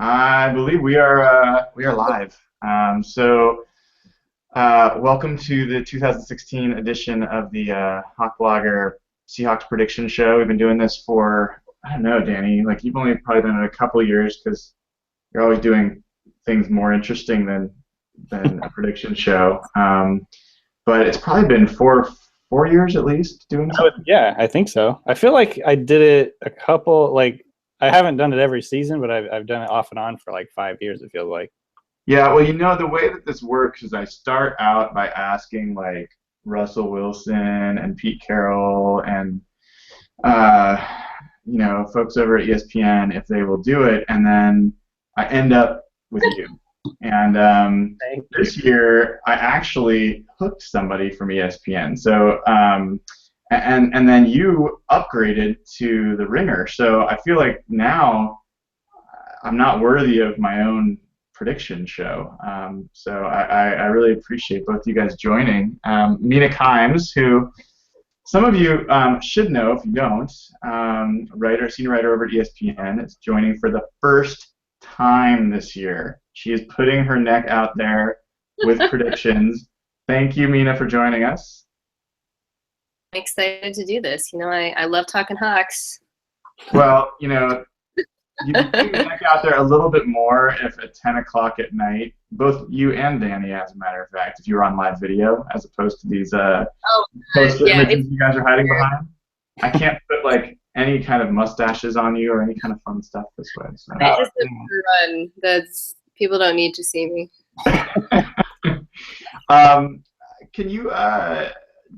I believe we are live. Welcome to the 2016 edition of the HawkBlogger Seahawks prediction show. We've been doing this for, I don't know, Danny. Like, you've only probably done it a couple years because you're always doing things more interesting than a prediction show. But it's probably been four years at least doing something. Yeah, I think so. I feel like I did it a couple, like, I haven't done it every season, but I've done it off and on for like 5 years, it feels like. Yeah, well, the way that this works is I start out by asking like Russell Wilson and Pete Carroll and uh, folks over at ESPN if they will do it, and then I end up with you. And this year I actually hooked somebody from ESPN. So and then you upgraded to the Ringer. So I feel like now I'm not worthy of my own prediction show. So I really appreciate both you guys joining. Mina, who some of you should know if you don't, senior writer over at ESPN, is joining for the first time this year. She is putting her neck out there with predictions. Thank you, Mina, for joining us. I'm excited to do this. I love talking Hawks. Well, you can put your neck out there a little bit more if at 10 o'clock at night, both you and Danny, as a matter of fact, if you were on live video, as opposed to these images you guys are hiding behind. I can't put like any kind of mustaches on you or any kind of fun stuff this way. So. I just have to run. People don't need to see me. Can you,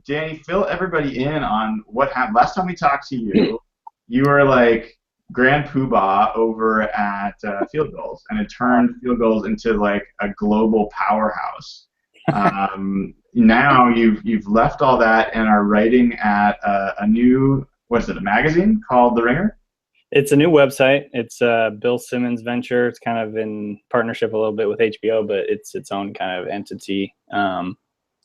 Danny, fill everybody in on what happened? Last time we talked to you, you were like Grand Poobah over at field goals, and it turned field goals into like a global powerhouse. Now you've left all that and are writing at a new, what is it, a magazine called The Ringer? It's a new website. It's Bill Simmons' venture. It's kind of in partnership a little bit with HBO, but it's its own kind of entity.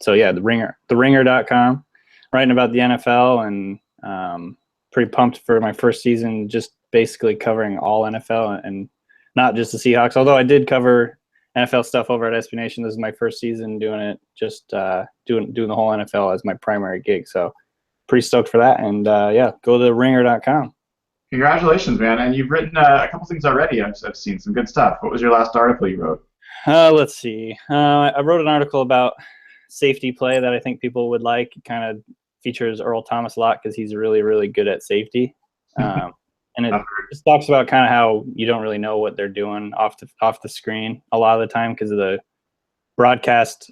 So yeah, The Ringer, theringer.com, writing about the NFL, and pretty pumped for my first season, just basically covering all NFL and not just the Seahawks. Although I did cover NFL stuff over at SB Nation. This is my first season doing it, just doing the whole NFL as my primary gig. So pretty stoked for that. And yeah, go to theringer.com. Congratulations, man. And you've written a couple things already. I've seen some good stuff. What was your last article you wrote? Let's see. I wrote an article about safety play that I think people would like. It kind of features Earl Thomas a lot because he's really, really good at safety. And it just talks about kind of how you don't really know what they're doing off the screen a lot of the time because of the broadcast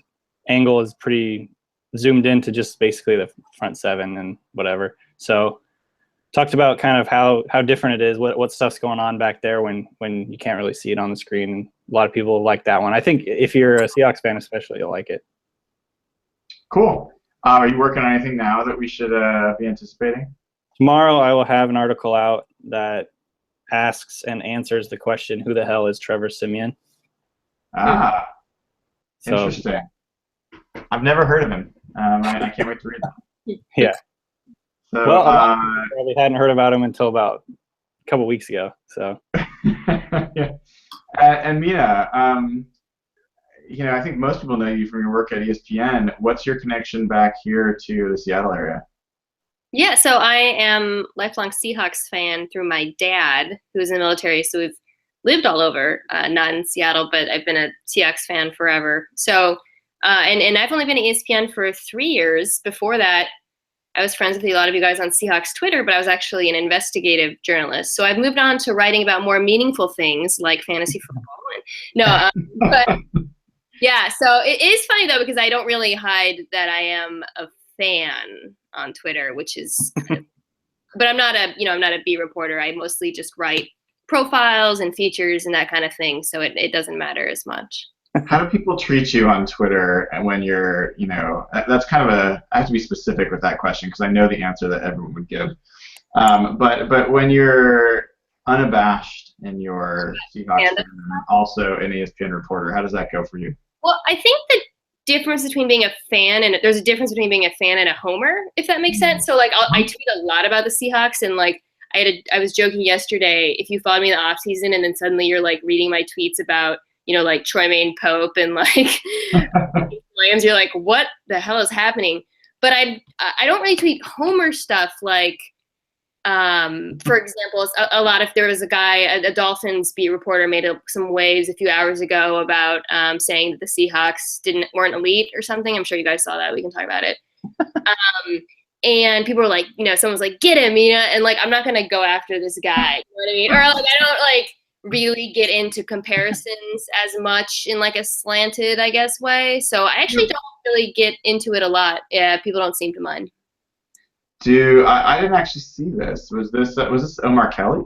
angle is pretty zoomed into just basically the front seven and whatever. So talked about kind of how different it is, what stuff's going on back there when you can't really see it on the screen. And a lot of people like that one. I think if you're a Seahawks fan especially, you'll like it. Cool. Are you working on anything now that we should be anticipating? Tomorrow I will have an article out that asks and answers the question, who the hell is Trevor Siemian? Interesting. I've never heard of him. I can't wait to read that. Yeah. So, well, I probably hadn't heard about him until about a couple weeks ago. So. Yeah. And Mina, I think most people know you from your work at ESPN. What's your connection back here to the Seattle area? Yeah, so I am lifelong Seahawks fan through my dad, who was in the military. So we've lived all over, not in Seattle, but I've been a Seahawks fan forever. So, and I've only been at ESPN for 3 years. Before that, I was friends with a lot of you guys on Seahawks Twitter, but I was actually an investigative journalist. So I've moved on to writing about more meaningful things like fantasy football. But yeah, so it is funny though, because I don't really hide that I am a fan on Twitter, which is but I'm not a beat reporter. I mostly just write profiles and features and that kind of thing, so it doesn't matter as much. How do people treat you on Twitter and when you're, that's kind of I have to be specific with that question because I know the answer that everyone would give. But when you're unabashed in your Seahawks and also an ESPN reporter, how does that go for you? Well, I think the difference between being a fan and there's a difference between being a fan and a homer, if that makes sense. So like I tweet a lot about the Seahawks and like I was joking yesterday, if you followed me in the off season and then suddenly you're like reading my tweets about, like Troymaine Pope and like Williams, you're like, what the hell is happening? But I don't really tweet Homer stuff like, for example, a lot if there was a guy, a Dolphins beat reporter made some waves a few hours ago about saying that the Seahawks weren't elite or something. I'm sure you guys saw that. We can talk about it. And people were like, someone was like, get him, Mina. And like, I'm not going to go after this guy. You know what I mean? Or like, I don't like really get into comparisons as much in like a slanted, I guess, way. So I actually don't really get into it a lot. Yeah, people don't seem to mind. I didn't actually see this. Was this Omar Kelly?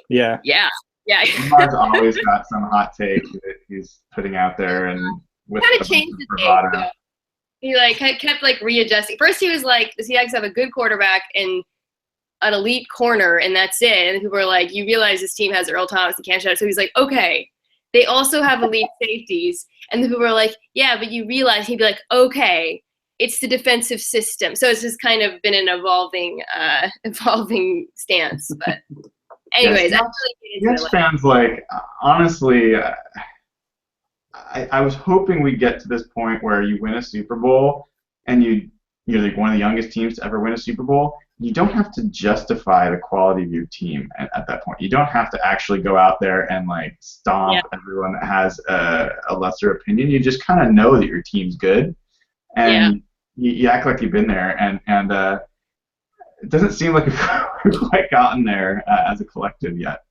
Yeah. Yeah. Yeah. Omar's always got some hot take that he's putting out there, and with kind of changed the take. He like kept like readjusting. First, he was like, the Seahawks have a good quarterback and an elite corner, and that's it. And people were like, you realize this team has Earl Thomas and Cam Shadder. So he's like, okay, they also have elite safeties. And the people were like, yeah, but you realize, he'd be like, okay, it's the defensive system. So it's just kind of been an evolving stance. But anyways, Seahawks fans, like, honestly, I was hoping we'd get to this point where you win a Super Bowl and you're like one of the youngest teams to ever win a Super Bowl. You don't have to justify the quality of your team at that point. You don't have to actually go out there and like stomp everyone that has a lesser opinion. You just kind of know that your team's good, and you act like you've been there. And it doesn't seem like we've quite gotten there as a collective yet.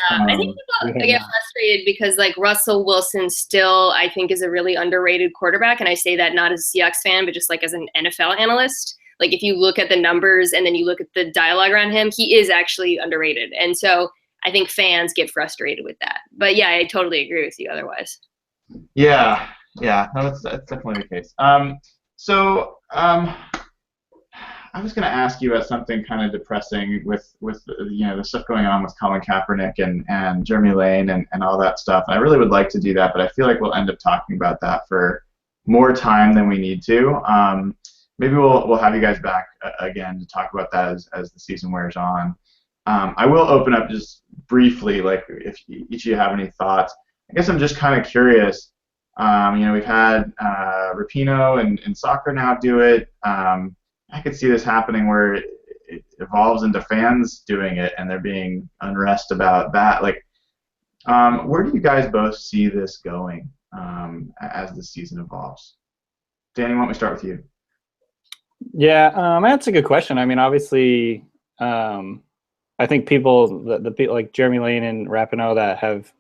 I think people get frustrated because like Russell Wilson still, I think, is a really underrated quarterback, and I say that not as a Seahawks fan, but just like as an NFL analyst. Like if you look at the numbers and then you look at the dialogue around him, he is actually underrated, and so I think fans get frustrated with that. But yeah, I totally agree with you. Otherwise, no, that's definitely the case. I was going to ask you about something kind of depressing with the stuff going on with Colin Kaepernick and Jeremy Lane and all that stuff. And I really would like to do that, but I feel like we'll end up talking about that for more time than we need to. Maybe we'll have you guys back again to talk about that as the season wears on. I will open up just briefly, like if each of you have any thoughts. I guess I'm just kind of curious. We've had Rapinoe and soccer now do it. I could see this happening where it evolves into fans doing it and there being unrest about that. Like, where do you guys both see this going as the season evolves? Danny, why don't we start with you? Yeah, that's a good question. I mean, obviously, I think the people like Jeremy Lane and Rapinoe that have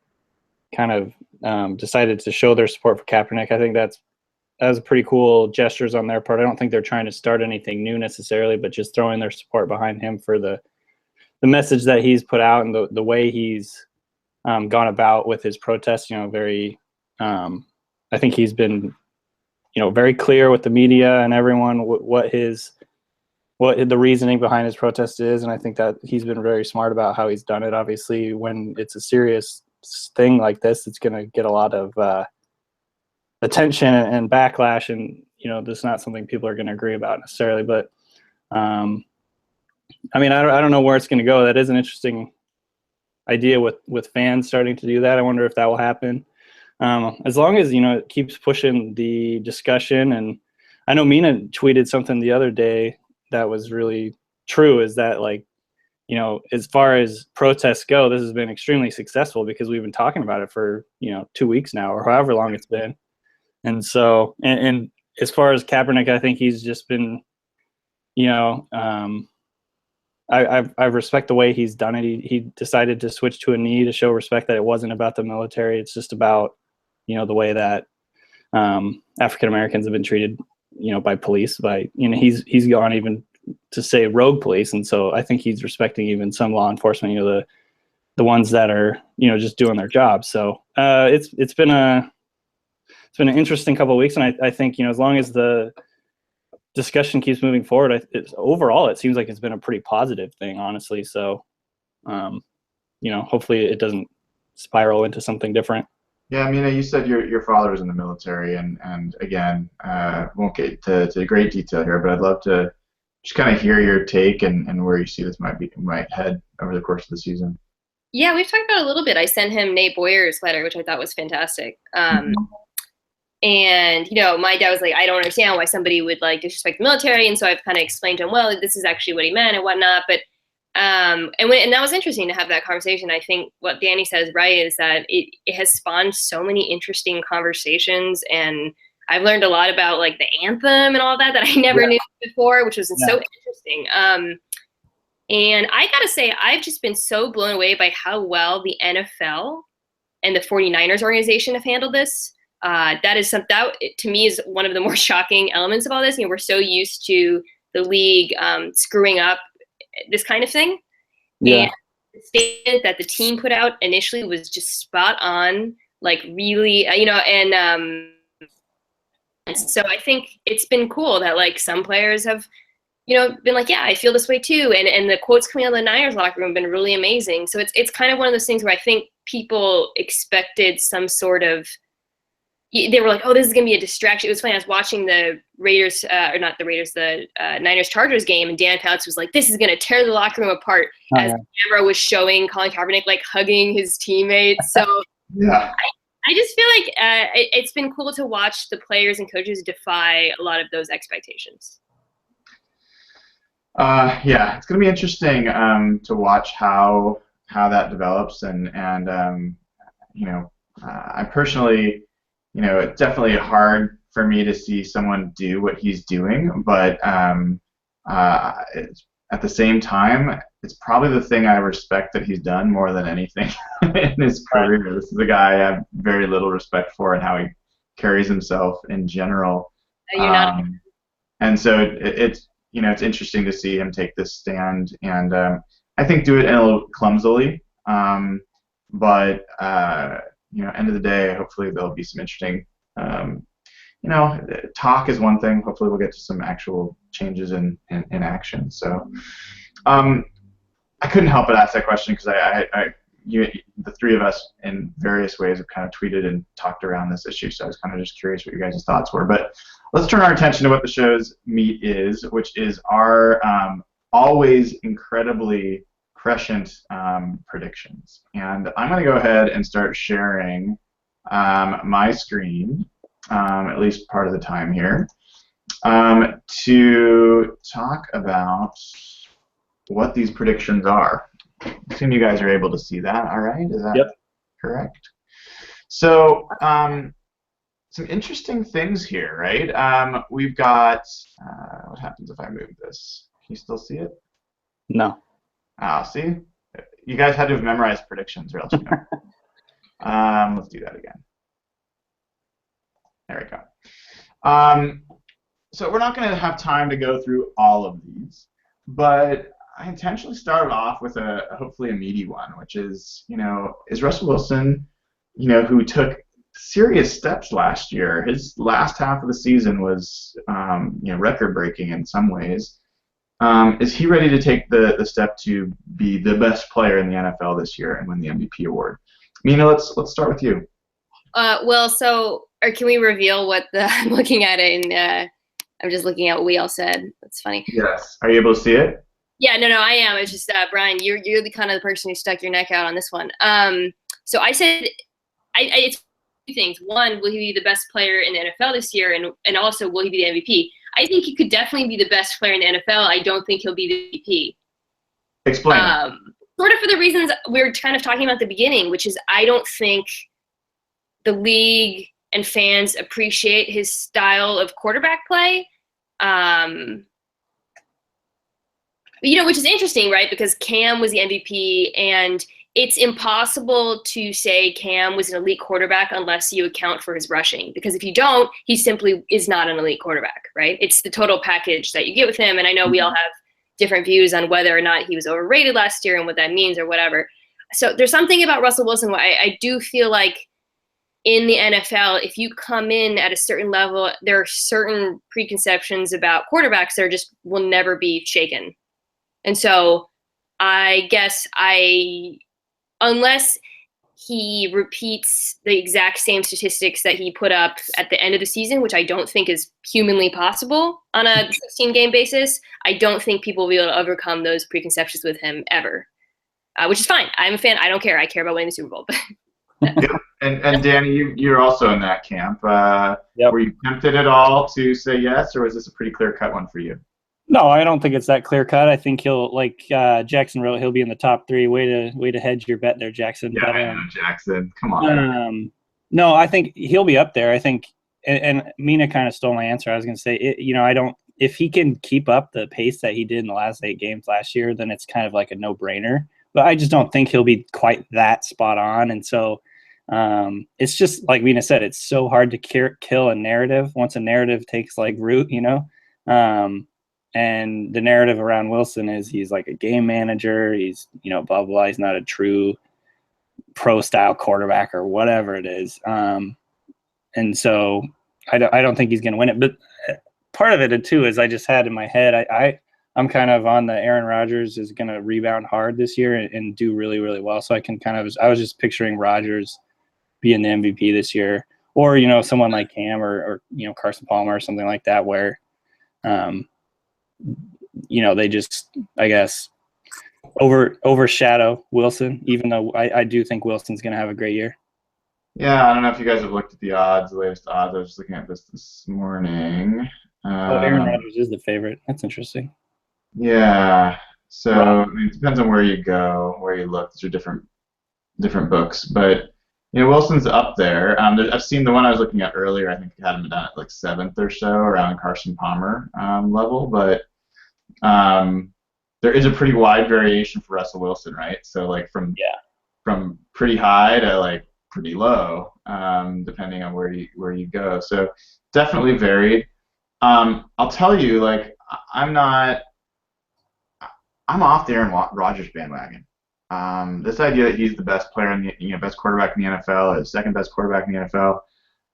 kind of decided to show their support for Kaepernick, I think that was pretty cool gestures on their part. I don't think they're trying to start anything new necessarily, but just throwing their support behind him for the message that he's put out and the way he's gone about with his protests. Very. I think he's been, very clear with the media and everyone what the reasoning behind his protest is, and I think that he's been very smart about how he's done it. Obviously, when it's a serious thing like this, it's going to get a lot of attention and backlash, and this is not something people are going to agree about necessarily. But I mean, I don't know where it's going to go. That is an interesting idea with fans starting to do that. I wonder if that will happen. As long as it keeps pushing the discussion, and I know Mina tweeted something the other day that was really true. Is that like, as far as protests go, this has been extremely successful because we've been talking about it for 2 weeks now or however long it's been. And so, and as far as Kaepernick, I think he's just been, I respect the way he's done it. He decided to switch to a knee to show respect that it wasn't about the military. It's just about, the way that African Americans have been treated, by police. He's gone even to say rogue police, and so I think he's respecting even some law enforcement. The ones that are just doing their job. So it's been an interesting couple of weeks, and I think as long as the discussion keeps moving forward, overall it seems like it's been a pretty positive thing, honestly. So hopefully it doesn't spiral into something different. Yeah, Mina, you said your father was in the military, and again, won't get to great detail here, but I'd love to just kind of hear your take and where you see this might head over the course of the season. Yeah, we've talked about it a little bit. I sent him Nate Boyer's letter, which I thought was fantastic. And, my dad was like, I don't understand why somebody would like disrespect the military. And so I've kind of explained to him, well, this is actually what he meant and whatnot. But, and that was interesting to have that conversation. I think what Danny says, right, is that it has spawned so many interesting conversations. And I've learned a lot about like the anthem and all that I never knew before, which was so interesting. And I got to say, I've just been so blown away by how well the NFL and the 49ers organization have handled this. That to me is one of the more shocking elements of all this. We're so used to the league screwing up this kind of thing. Yeah. And the statement that the team put out initially was just spot on, like really, and so I think it's been cool that like some players have been like, yeah, I feel this way too. And the quotes coming out of the Niners locker room have been really amazing. So it's kind of one of those things where I think people expected some sort of, they were like, oh, this is going to be a distraction. It was funny. I was watching the Raiders, or not the Raiders, the Niners-Chargers game, and Dan Fouts was like, this is going to tear the locker room apart as the camera was showing Colin Kaepernick like hugging his teammates. So yeah. I just feel like it's been cool to watch the players and coaches defy a lot of those expectations. Yeah, it's going to be interesting to watch how that develops, and I personally, it's definitely hard for me to see someone do what he's doing, but at the same time, it's probably the thing I respect that he's done more than anything in his career. This is a guy I have very little respect for and how he carries himself in general. And so it's interesting to see him take this stand, and I think do it a little clumsily. But end of the day, hopefully there'll be some interesting. Talk is one thing. Hopefully we'll get to some actual changes in action. So I couldn't help but ask that question because the three of us in various ways have kind of tweeted and talked around this issue. So I was kind of just curious what your guys' thoughts were. But let's turn our attention to what the show's meat is, which is our always incredibly prescient predictions. And I'm going to go ahead and start sharing my screen, at least part of the time here, to talk about what these predictions are. I assume you guys are able to see that, all right? Is that correct? So some interesting things here, right? We've got, what happens if I move this? Can you still see it? No. See? You guys had to have memorized predictions or else you know. Let's do that again. There we go. So we're not going to have time to go through all of these, but I intentionally started off with hopefully a meaty one, which is, is Russell Wilson, who took serious steps last year. His last half of the season was, record-breaking in some ways. Is he ready to take the step to be the best player in the NFL this year and win the MVP award? Mina, let's start with you. Or can we reveal what I'm looking at it in? I'm just looking at what we all said. That's funny. Yes. Are you able to see it? Yeah, no, I am. It's just Brian, you're the kind of the person who stuck your neck out on this one. So I said, it's two things. One, will he be the best player in the NFL this year, and also will he be the MVP? I think he could definitely be the best player in the NFL. I don't think he'll be the MVP. Explain. Sort of for the reasons we were kind of talking about at the beginning, which is I don't think the league and fans appreciate his style of quarterback play. Which is interesting, right? Because Cam was the MVP, and it's impossible to say Cam was an elite quarterback unless you account for his rushing. Because if you don't, he simply is not an elite quarterback, right? It's the total package that you get with him. And I know we all have different views on whether or not he was overrated last year and what that means or whatever. So there's something about Russell Wilson where I do feel like in the NFL, if you come in at a certain level, there are certain preconceptions about quarterbacks that just will never be shaken. And so I guess unless he repeats the exact same statistics that he put up at the end of the season, which I don't think is humanly possible on a 16-game basis, I don't think people will be able to overcome those preconceptions with him ever, which is fine. I'm a fan. I don't care. I care about winning the Super Bowl. Yep. And Danny, you're also in that camp. Yep. Were you tempted at all to say yes, or was this a pretty clear-cut one for you? No, I don't think it's that clear cut. I think he'll, like Jackson wrote, he'll be in the top 3. Way to hedge your bet there, Jackson. Yeah, but, I know, Jackson. Come on. No, I think he'll be up there. I think, and Mina kind of stole my answer. I was going to say, if he can keep up the pace that he did in the last 8 games last year, then it's kind of like a no-brainer. But I just don't think he'll be quite that spot on. And so it's just like Mina said, it's so hard to kill a narrative once a narrative takes like root, and the narrative around Wilson is he's like a game manager. He's, blah, blah. He's not a true pro-style quarterback or whatever it is. And so I don't think he's going to win it. But part of it, too, is I just had in my head, I'm kind of on the Aaron Rodgers is going to rebound hard this year and do really, really well. So I was just picturing Rodgers being the MVP this year, or, someone like Cam or Carson Palmer or something like that, where, they just, I guess, overshadow Wilson, even though I do think Wilson's going to have a great year. Yeah, I don't know if you guys have looked at the odds, the latest odds. I was just looking at this morning. Aaron Rodgers is the favorite. That's interesting. Yeah. So it depends on where you go, where you look. These are different books, but Wilson's up there. I've seen the one I was looking at earlier. I think had him down at like 7th or so, around Carson Palmer level. But there is a pretty wide variation for Russell Wilson, right? So like from pretty high to like pretty low, depending on where you go. So definitely varied. I'll tell you, like I'm off the Aaron Rodgers bandwagon. This idea that he's the best player in the best quarterback in the NFL, or the second best quarterback in the NFL.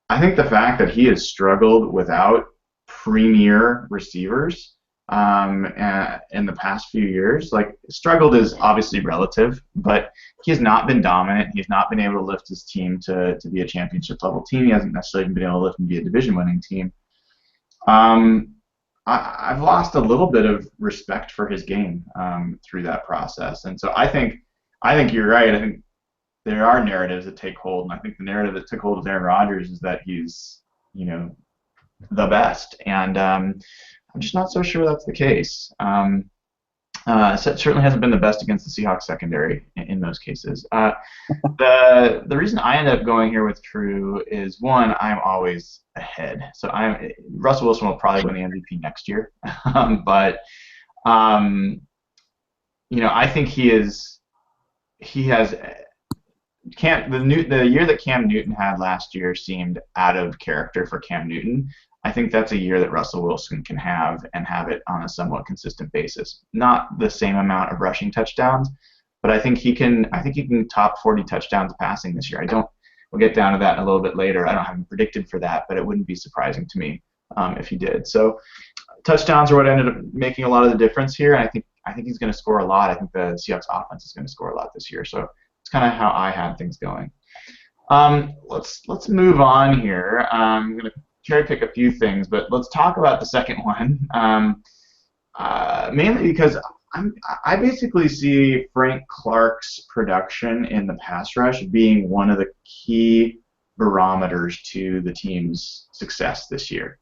I think the fact that he has struggled without premier receivers in the past few years, like struggled is obviously relative, but he has not been dominant. He's not been able to lift his team to be a championship level team. He hasn't necessarily been able to lift and be a division winning team. I've lost a little bit of respect for his game through that process, and so I think you're right. I think there are narratives that take hold, and I think the narrative that took hold with Aaron Rodgers is that he's the best, and I'm just not so sure that's the case. Certainly hasn't been the best against the Seahawks secondary in those cases. The reason I end up going here with True is, one, I'm always ahead. So Russell Wilson will probably win the MVP next year, but I think the year that Cam Newton had last year seemed out of character for Cam Newton. I think that's a year that Russell Wilson can have, and have it on a somewhat consistent basis. Not the same amount of rushing touchdowns, but I think he can top 40 touchdowns passing this year. We'll get down to that in a little bit later. I don't have him predicted for that, but it wouldn't be surprising to me if he did. So touchdowns are what ended up making a lot of the difference here, and I think he's going to score a lot. I think the Seahawks offense is going to score a lot this year. So it's kind of how I had things going. Let's move on here. I'm going to cherry pick a few things, but let's talk about the second one, mainly because I basically see Frank Clark's production in the pass rush being one of the key barometers to the team's success this year.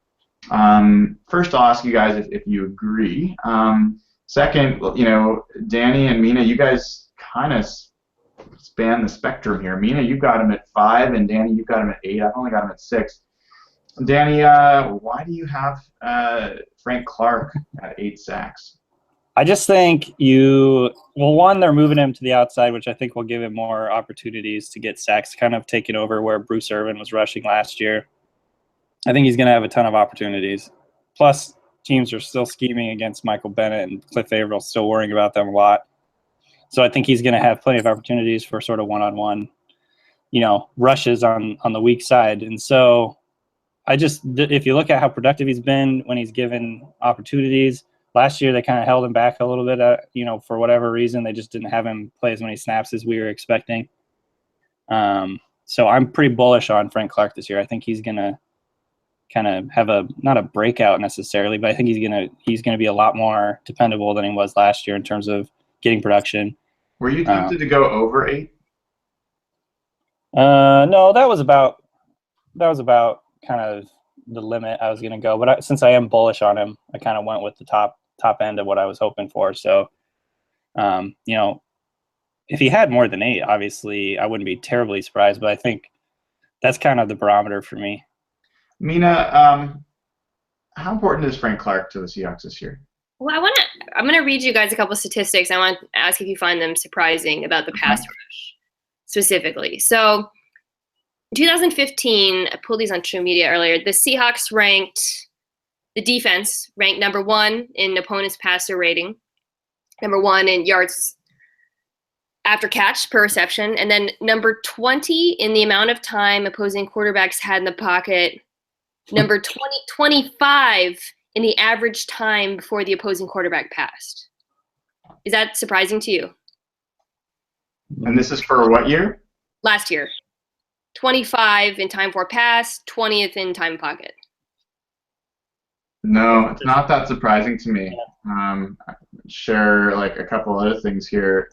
First, I'll ask you guys if you agree. Second, Danny and Mina, you guys kind of span the spectrum here. Mina, you got him at 5, and Danny, you got him at 8. I've only got him at 6. Danny, why do you have Frank Clark at 8 sacks? I just think one, they're moving him to the outside, which I think will give him more opportunities to get sacks, kind of taking over where Bruce Irvin was rushing last year. I think he's going to have a ton of opportunities. Plus, teams are still scheming against Michael Bennett, and Cliff Avrill's still worrying about them a lot. So I think he's going to have plenty of opportunities for sort of one-on-one, rushes on the weak side. And so if you look at how productive he's been when he's given opportunities, last year they kind of held him back a little bit, for whatever reason. They just didn't have him play as many snaps as we were expecting. So I'm pretty bullish on Frank Clark this year. I think he's going to kind of have not a breakout necessarily, but I think he's gonna be a lot more dependable than he was last year in terms of getting production. Were you tempted to go over 8? No, that was about kind of the limit I was gonna go. But since I am bullish on him, I kind of went with the top end of what I was hoping for. So, if he had more than 8, obviously I wouldn't be terribly surprised. But I think that's kind of the barometer for me. Mina, how important is Frank Clark to the Seahawks this year? Well, I'm going to read you guys a couple of statistics. I want to ask if you find them surprising about the pass rush specifically. So, 2015, I pulled these on True Media earlier. The Seahawks the defense ranked number 1 in opponent's passer rating, number 1 in yards after catch per reception, and then number 20 in the amount of time opposing quarterbacks had in the pocket. Number 25 in the average time before the opposing quarterback passed. Is that surprising to you? And this is for what year? Last year. 25 in time for pass, 20th in time pocket. No, it's not that surprising to me. Share like a couple other things here.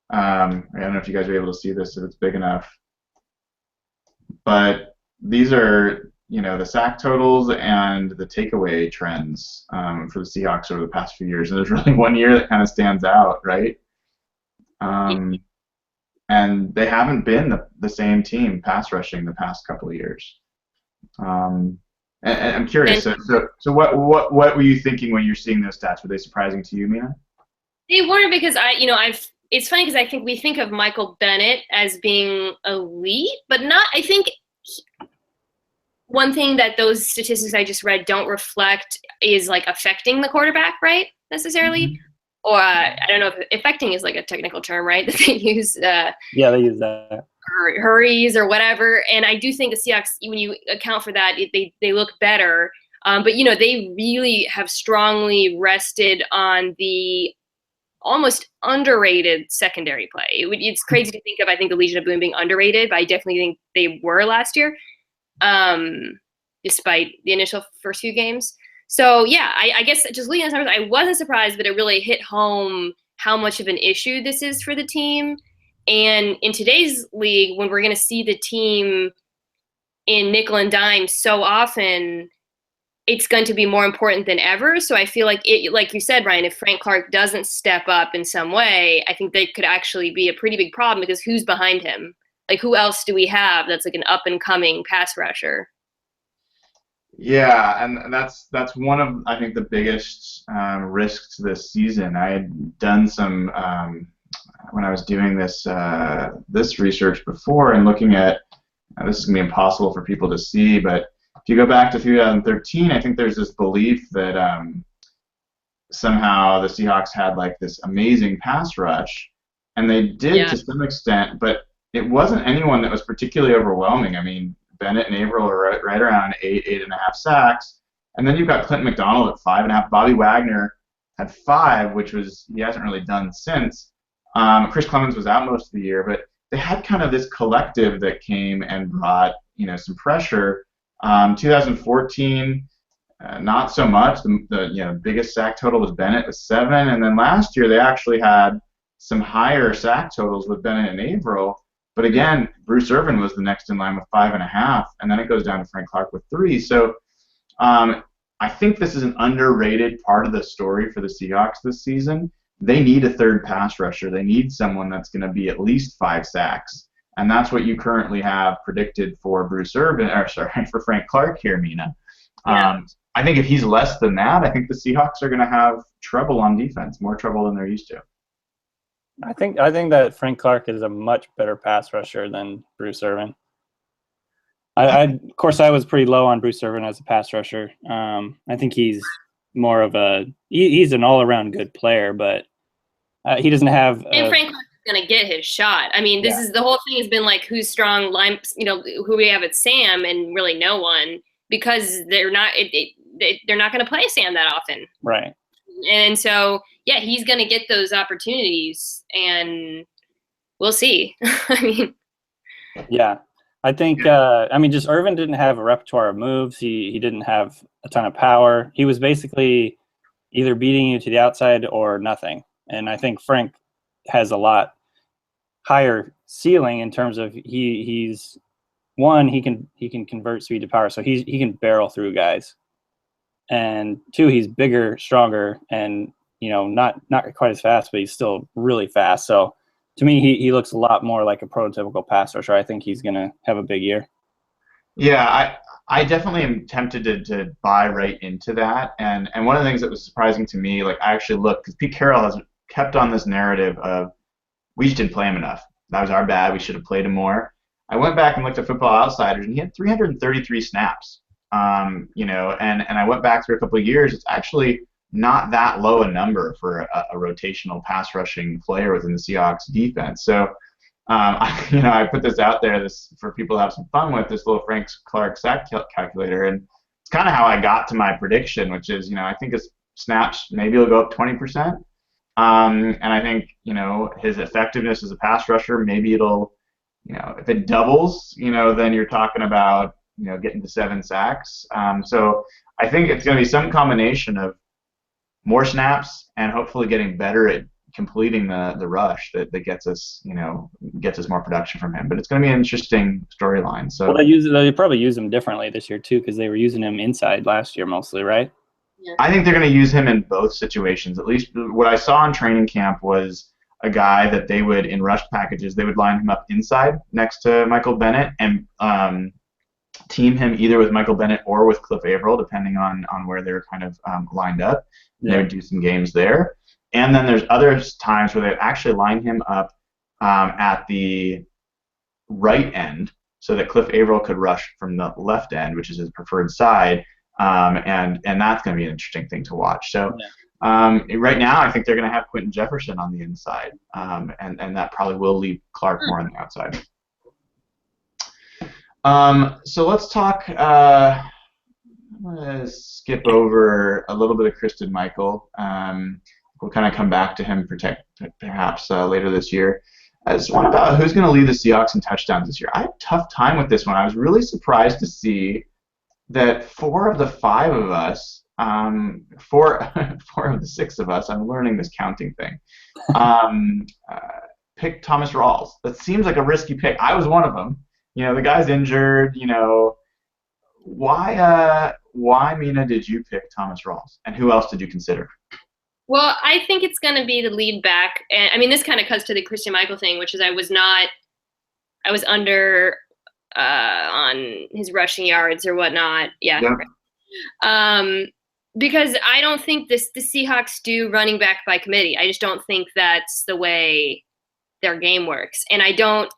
I don't know if you guys are able to see this if it's big enough. But these are the sack totals and the takeaway trends for the Seahawks over the past few years. And there's really one year that kind of stands out, right? And they haven't been the same team pass rushing the past couple of years. And I'm curious. So what were you thinking when you're seeing those stats? Were they surprising to you, Mina? They weren't, because it's funny because I think we think of Michael Bennett as being elite, but not. I think. One thing that those statistics I just read don't reflect is like affecting the quarterback, right? Necessarily. Mm-hmm. Or I don't know if affecting is like a technical term, right? That they use. Yeah, they use that. Hurries or whatever. And I do think the Seahawks, when you account for that, they look better. But they really have strongly rested on the almost underrated secondary play. It's crazy to think of. I think the Legion of Boom being underrated, but I definitely think they were last year. Despite the initial first few games. So yeah, I guess just looking at the numbers, I wasn't surprised, but it really hit home how much of an issue this is for the team. And in today's league, when we're going to see the team in nickel and dime so often, it's going to be more important than ever. So I feel like like you said, Ryan, if Frank Clark doesn't step up in some way, I think they could actually be a pretty big problem, because who's behind him? Like, who else do we have that's like an up-and-coming pass rusher? Yeah, and that's one of, I think, the biggest risks this season. I had done some when I was doing this research before and looking at this is gonna be impossible for people to see, but if you go back to 2013, I think there's this belief that somehow the Seahawks had like this amazing pass rush, and they did to some extent, but it wasn't anyone that was particularly overwhelming. I mean, Bennett and Averill are right around 8.5 sacks. And then you've got Clint McDonald at 5.5. Bobby Wagner had 5, which he hasn't really done since. Chris Clemens was out most of the year, but they had kind of this collective that came and brought, some pressure. 2014, not so much. The biggest sack total was Bennett with 7. And then last year they actually had some higher sack totals with Bennett and Averill. But again, Bruce Irvin was the next in line with 5.5, and then it goes down to Frank Clark with 3. So I think this is an underrated part of the story for the Seahawks this season. They need a third pass rusher. They need someone that's going to be at least 5 sacks, and that's what you currently have predicted for for Frank Clark here, Mina. Yeah. I think if he's less than that, I think the Seahawks are going to have trouble on defense, more trouble than they're used to. I think that Frank Clark is a much better pass rusher than Bruce Irvin. Of course, I was pretty low on Bruce Irvin as a pass rusher. I think he's more of he's an all-around good player, but he doesn't have. And Frank Clark is going to get his shot. I mean, this is the whole thing has been like who's strong line, who we have at Sam, and really no one, because they're not going to play Sam that often. Right. And so, yeah, he's going to get those opportunities, and we'll see. I mean, Yeah. I think, just Irvin didn't have a repertoire of moves. He didn't have a ton of power. He was basically either beating you to the outside or nothing. And I think Frank has a lot higher ceiling in terms of he's one, he can convert speed to power. So he can barrel through guys. And two, he's bigger, stronger, and not quite as fast, but he's still really fast. So to me, he looks a lot more like a prototypical pass rusher. I think he's gonna have a big year. Yeah, I definitely am tempted to buy right into that. And one of the things that was surprising to me, like I actually looked, because Pete Carroll has kept on this narrative of we just didn't play him enough. That was our bad. We should have played him more. I went back and looked at Football Outsiders, and he had 333 snaps. And I went back through a couple of years. It's actually not that low a number for a rotational pass rushing player within the Seahawks defense. So, I put this out there for people to have some fun with, this little Frank Clark sack calculator, and it's kind of how I got to my prediction, which is, I think his snaps maybe will go up 20%. And I think, his effectiveness as a pass rusher, maybe it'll, if it doubles, then you're talking about, getting to 7 sacks. So I think it's going to be some combination of more snaps and hopefully getting better at completing the rush that gets us more production from him. But it's going to be an interesting storyline. So they probably use him differently this year too, because they were using him inside last year mostly, right? Yeah. I think they're going to use him in both situations. At least what I saw in training camp was a guy that they would, in rush packages, they would line him up inside next to Michael Bennett and team him either with Michael Bennett or with Cliff Averill, depending on where they're kind of lined up. Yeah. They would do some games there. And then there's other times where they actually line him up at the right end so that Cliff Averill could rush from the left end, which is his preferred side. And that's going to be an interesting thing to watch. So right now, I think they're going to have Quentin Jefferson on the inside, and that probably will leave Clark more on the outside. So let's talk. I'm going to skip over a little bit of Christine Michael. We'll kind of come back to him perhaps later this year. It's one about who's going to lead the Seahawks in touchdowns this year. I had a tough time with this one. I was really surprised to see that 4 of the 5 of us, 4 of the 6 of us, I'm learning this counting thing, picked Thomas Rawls. That seems like a risky pick. I was one of them. The guy's injured. Why, Mina, did you pick Thomas Rawls? And who else did you consider? Well, I think it's going to be the lead back. And I mean, this kind of cuts to the Christian Michael thing, which is I was under on his rushing yards or whatnot. Yeah. Yep. Because I don't think the Seahawks do running back by committee. I just don't think that's the way their game works. And I don't.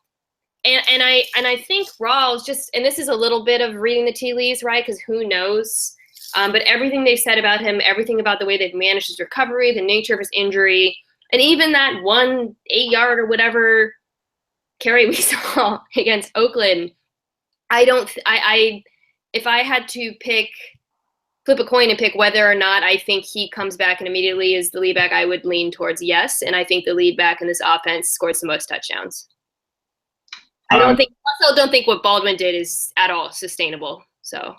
And I think Rawls just, and this is a little bit of reading the tea leaves, right? Because who knows? But everything they've said about him, everything about the way they've managed his recovery, the nature of his injury, and even that 1 8-yard or whatever carry we saw against Oakland, if I had to flip a coin and pick whether or not I think he comes back and immediately is the lead back, I would lean towards yes. And I think the lead back in this offense scores the most touchdowns. I also don't think what Baldwin did is at all sustainable. So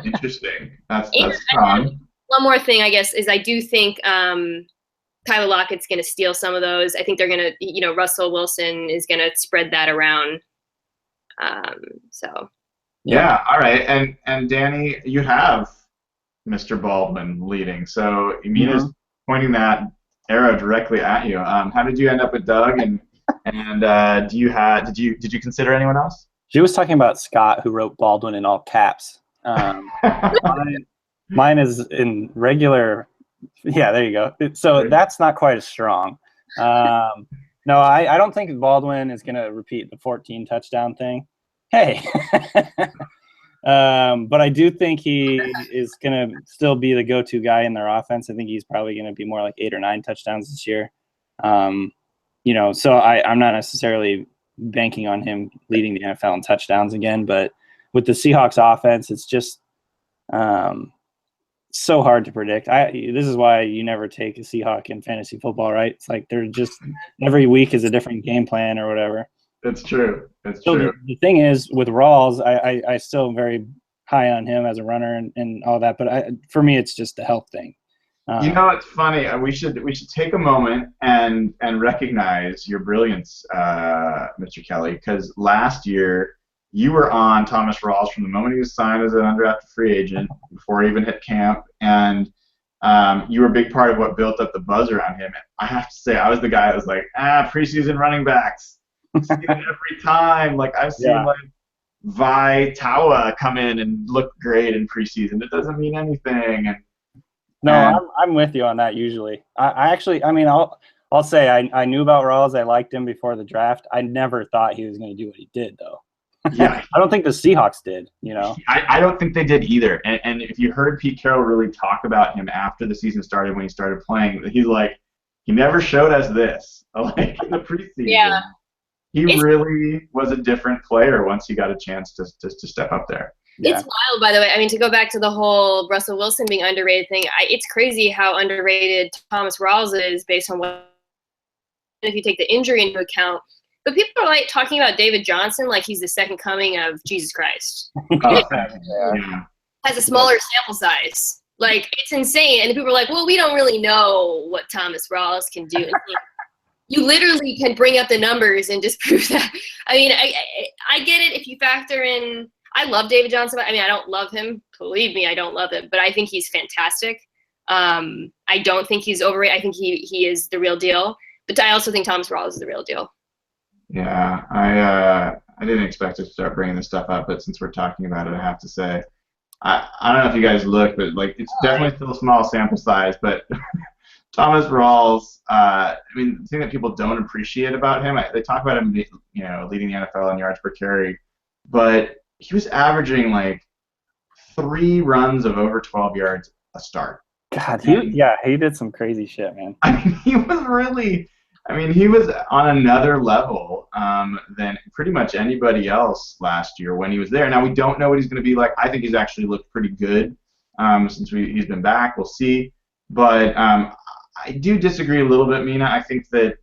interesting. That's strong. One more thing, I guess, is I do think Tyler Lockett's going to steal some of those. I think they're going to, Russell Wilson is going to spread that around. So. Yeah. All right. And Danny, you have Mr. Baldwin leading. So Mina's pointing that arrow directly at you. How did you end up with Doug? And did you consider anyone else? She was talking about Scott, who wrote Baldwin in all caps. Mine is in regular. Yeah, there you go. So that's not quite as strong. No, I don't think Baldwin is going to repeat the 14 touchdown thing. Hey. But I do think he is going to still be the go-to guy in their offense. I think he's probably going to be more like 8 or 9 touchdowns this year. So I'm not necessarily banking on him leading the NFL in touchdowns again, but with the Seahawks offense, it's just so hard to predict. This is why you never take a Seahawk in fantasy football, right? It's like they're just every week is a different game plan or whatever. It's true. It's So true. the thing is, with Rawls, I still am very high on him as a runner and all that. But for me, it's just a health thing. You know, it's funny. We should take a moment and recognize your brilliance, Mr. Kelly, because last year you were on Thomas Rawls from the moment he was signed as an undrafted free agent before he even hit camp, and you were a big part of what built up the buzz around him. And I have to say, I was the guy that was like, preseason running backs, see it every time. Like I've seen like Vi Tawa come in and look great in preseason. It doesn't mean anything. No, I'm with you on that. Usually, I actually, I mean, I'll say I knew about Rawls. I liked him before the draft. I never thought he was going to do what he did, though. Yeah, I don't think the Seahawks did. You know, I don't think they did either. And if you heard Pete Carroll really talk about him after the season started, when he started playing, he's like, he never showed us this. Like in the preseason, Yeah. He really was a different player once he got a chance to step up there. It's wild, by the way. I mean, to go back to the whole Russell Wilson being underrated thing, it's crazy how underrated Thomas Rawls is based on what, if you take the injury into account. But people are like talking about David Johnson like he's the second coming of Jesus Christ. Has a smaller sample size. Like, it's insane. And people are like, well, we don't really know what Thomas Rawls can do. You literally can bring up the numbers and disprove that. I mean, I get it if you factor in. I love David Johnson. I mean, I don't love him. Believe me, I don't love him. But I think he's fantastic. I don't think he's overrated. I think he is the real deal. But I also think Thomas Rawls is the real deal. Yeah, I didn't expect to start bringing this stuff up, but since we're talking about it, I have to say, I don't know if you guys look, but like it's definitely still a small sample size. But Thomas Rawls, I mean, the thing that people don't appreciate about him, they talk about him, you know, leading the NFL in yards per carry, but he was averaging like 3 runs of over 12 yards a start. God, he did some crazy shit, man. I mean, he was on another level than pretty much anybody else last year when he was there. Now, we don't know what he's going to be like. I think he's actually looked pretty good since he's been back. We'll see. But I do disagree a little bit, Mina. I think that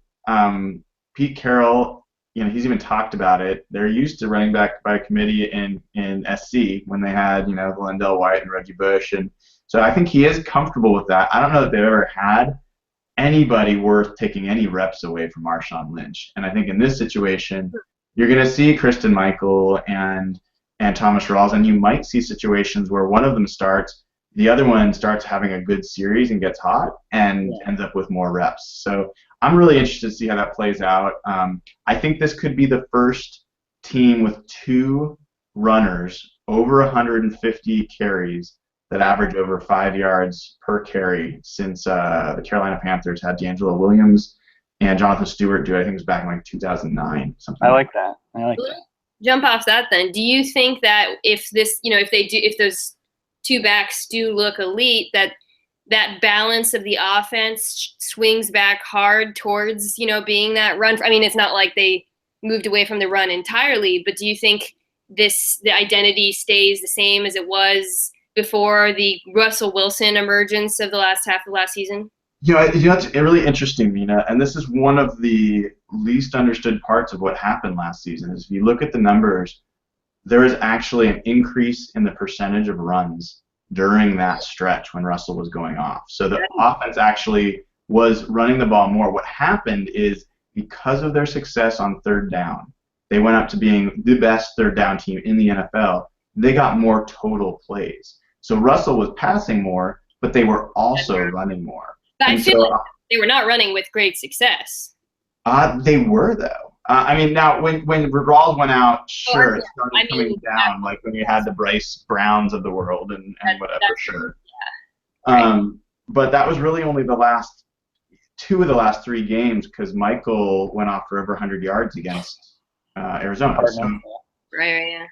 Pete Carroll, you know, he's even talked about it. They're used to running back by committee in SC when they had, you know, Lendell White and Reggie Bush. And so I think he is comfortable with that. I don't know that they've ever had anybody worth taking any reps away from Marshawn Lynch. And I think in this situation, you're going to see Kristen Michael and Thomas Rawls, and you might see situations where one of them starts, the other one starts having a good series and gets hot and ends up with more reps. So I'm really interested to see how that plays out. I think this could be the first team with 2 runners over 150 carries that average over 5 yards per carry since the Carolina Panthers had D'Angelo Williams and Jonathan Stewart do it. I think it was back in like 2009. Something. I like that. Jump off that then. Do you think that if this, you know, if those 2 backs do look elite, that balance of the offense swings back hard towards, you know, being that run? I mean, it's not like they moved away from the run entirely, but do you think the identity stays the same as it was before the Russell Wilson emergence of the last half of last season? You know, it's really interesting, Mina, and this is one of the least understood parts of what happened last season, is if you look at the numbers, there is actually an increase in the percentage of runs during that stretch when Russell was going off. So the offense actually was running the ball more. What happened is, because of their success on third down, they went up to being the best third down team in the NFL. They got more total plays. So Russell was passing more, but they were also running more. But I feel like they were not running with great success. They were, though. I mean, now, when Rawls went out, sure, it started coming down, like when you had the Bryce Browns of the world and whatever, sure. Yeah. But that was really only the last 2 of the last 3 games, because Michael went off for over 100 yards against Arizona. So, right, yeah.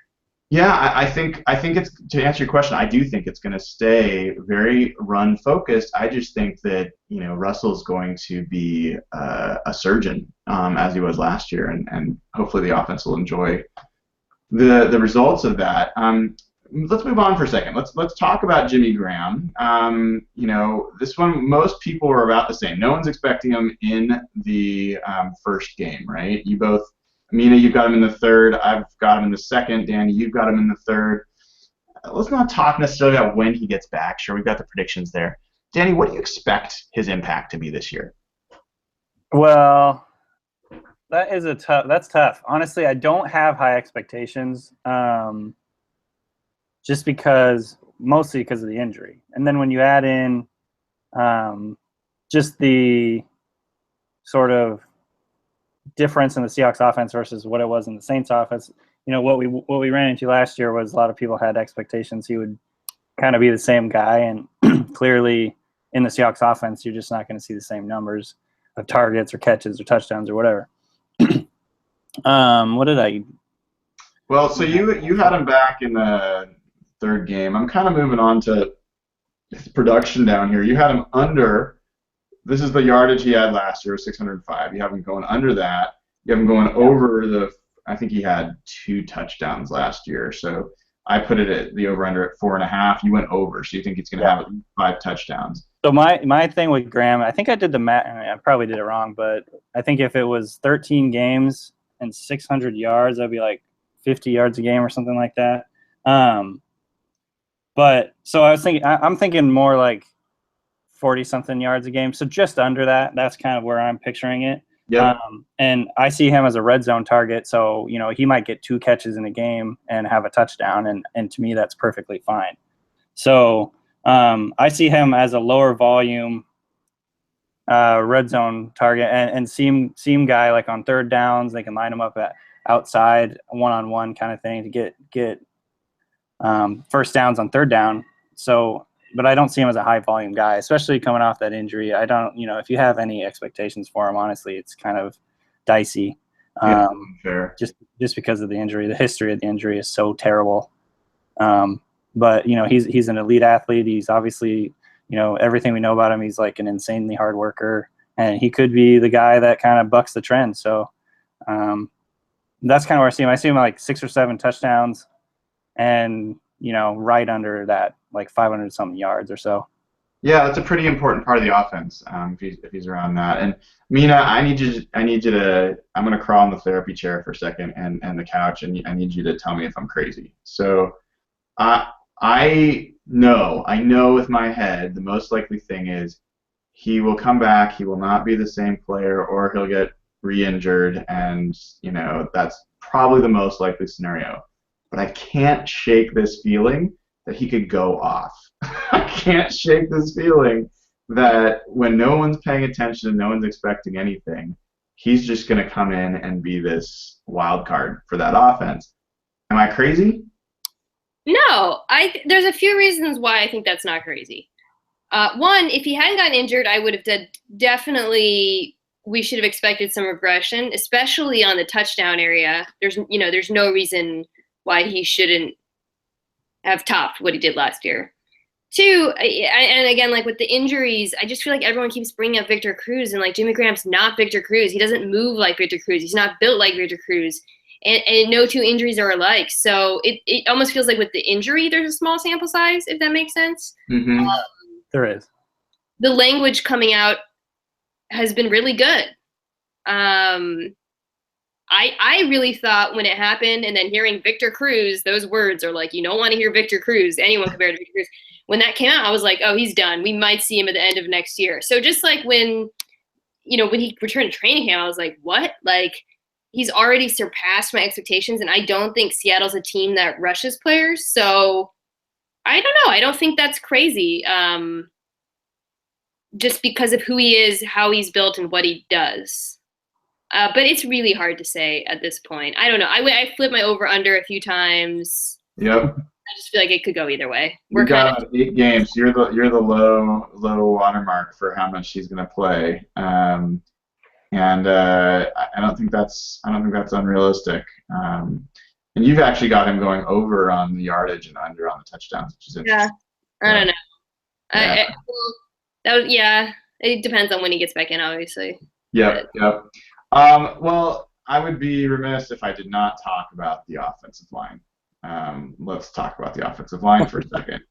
Yeah, I think it's, to answer your question, I do think it's going to stay very run focused. I just think that, you know, Russell's going to be a surgeon as he was last year, and hopefully the offense will enjoy the results of that. Let's move on for a second. Let's talk about Jimmy Graham. You know, this one, most people were about the same. No one's expecting him in the first game, right? You both Mina, you've got him in the third. I've got him in the second. Danny, you've got him in the third. Let's not talk necessarily about when he gets back. Sure, we've got the predictions there. Danny, what do you expect his impact to be this year? Well, that's tough. Honestly, I don't have high expectations, mostly because of the injury. And then when you add in just the sort of difference in the Seahawks offense versus what it was in the Saints offense, what we ran into last year was a lot of people had expectations he would kind of be the same guy, and clearly in the Seahawks offense, you're just not going to see the same numbers of targets or catches or touchdowns or whatever. What did I? Well, so you had him back in the third game. I'm kind of moving on to his production down here. You had him under. This is the yardage he had last year, 605. You have him going under that. You have him going over the. I think he had 2 touchdowns last year, so I put it at the over/under at 4.5. You went over, so you think he's going to have 5 touchdowns. So my thing with Graham, I think I did the math. I probably did it wrong, but I think if it was 13 games and 600 yards, that'd be like 50 yards a game or something like that. But so I was thinking, I'm thinking more like 40-something yards a game. So just under that. That's kind of where I'm picturing it. Yeah. And I see him as a red zone target. So, he might get 2 catches in a game and have a touchdown. And to me, that's perfectly fine. So I see him as a lower volume red zone target and seam guy, like on third downs. They can line him up at outside one-on-one kind of thing to get first downs on third down. So, but I don't see him as a high volume guy, especially coming off that injury. I don't, if you have any expectations for him, honestly, it's kind of dicey. Fair. Just because of the injury. The history of the injury is so terrible. But he's an elite athlete. He's obviously, everything we know about him, he's like an insanely hard worker, and he could be the guy that kind of bucks the trend. So that's kind of where I see him. I see him like 6 or 7 touchdowns and, right under that, like 500 something yards or so. Yeah, that's a pretty important part of the offense if he's around that. And Mina, I need you to. I'm going to crawl in the therapy chair for a second and the couch, and I need you to tell me if I'm crazy. So I know with my head the most likely thing is he will come back, he will not be the same player, or he'll get re-injured, and that's probably the most likely scenario. But I can't shake this feeling that he could go off. I can't shake this feeling that when no one's paying attention and no one's expecting anything, he's just going to come in and be this wild card for that offense. Am I crazy? No, there's a few reasons why I think that's not crazy. One, if he hadn't gotten injured, I would have definitely we should have expected some regression, especially on the touchdown area. There's no reason why he shouldn't have topped what he did last year. 2, and again, like with the injuries, I just feel like everyone keeps bringing up Victor Cruz, and like Jimmy Graham's not Victor Cruz. He doesn't move like Victor Cruz. He's not built like Victor Cruz. And no 2 injuries are alike. So it almost feels like with the injury, there's a small sample size, if that makes sense. Mm-hmm. There is. The language coming out has been really good. I really thought when it happened, and then hearing Victor Cruz, those words are like, you don't want to hear Victor Cruz, anyone compared to Victor Cruz. When that came out, I was like, oh, he's done. We might see him at the end of next year. So just like when he returned to training camp, I was like, what? Like, he's already surpassed my expectations, and I don't think Seattle's a team that rushes players. So I don't know. I don't think that's crazy. Just because of who he is, how he's built, and what he does. But it's really hard to say at this point. I don't know. I flipped my over/under a few times. Yep. I just feel like it could go either way. We're got 8 games. You're the low watermark for how much he's going to play. And I don't think that's unrealistic. And you've actually got him going over on the yardage and under on the touchdowns, which is interesting. Yeah, I don't know. It depends on when he gets back in, obviously. Yep. Well, I would be remiss if I did not talk about the offensive line. Let's talk about the offensive line for a second.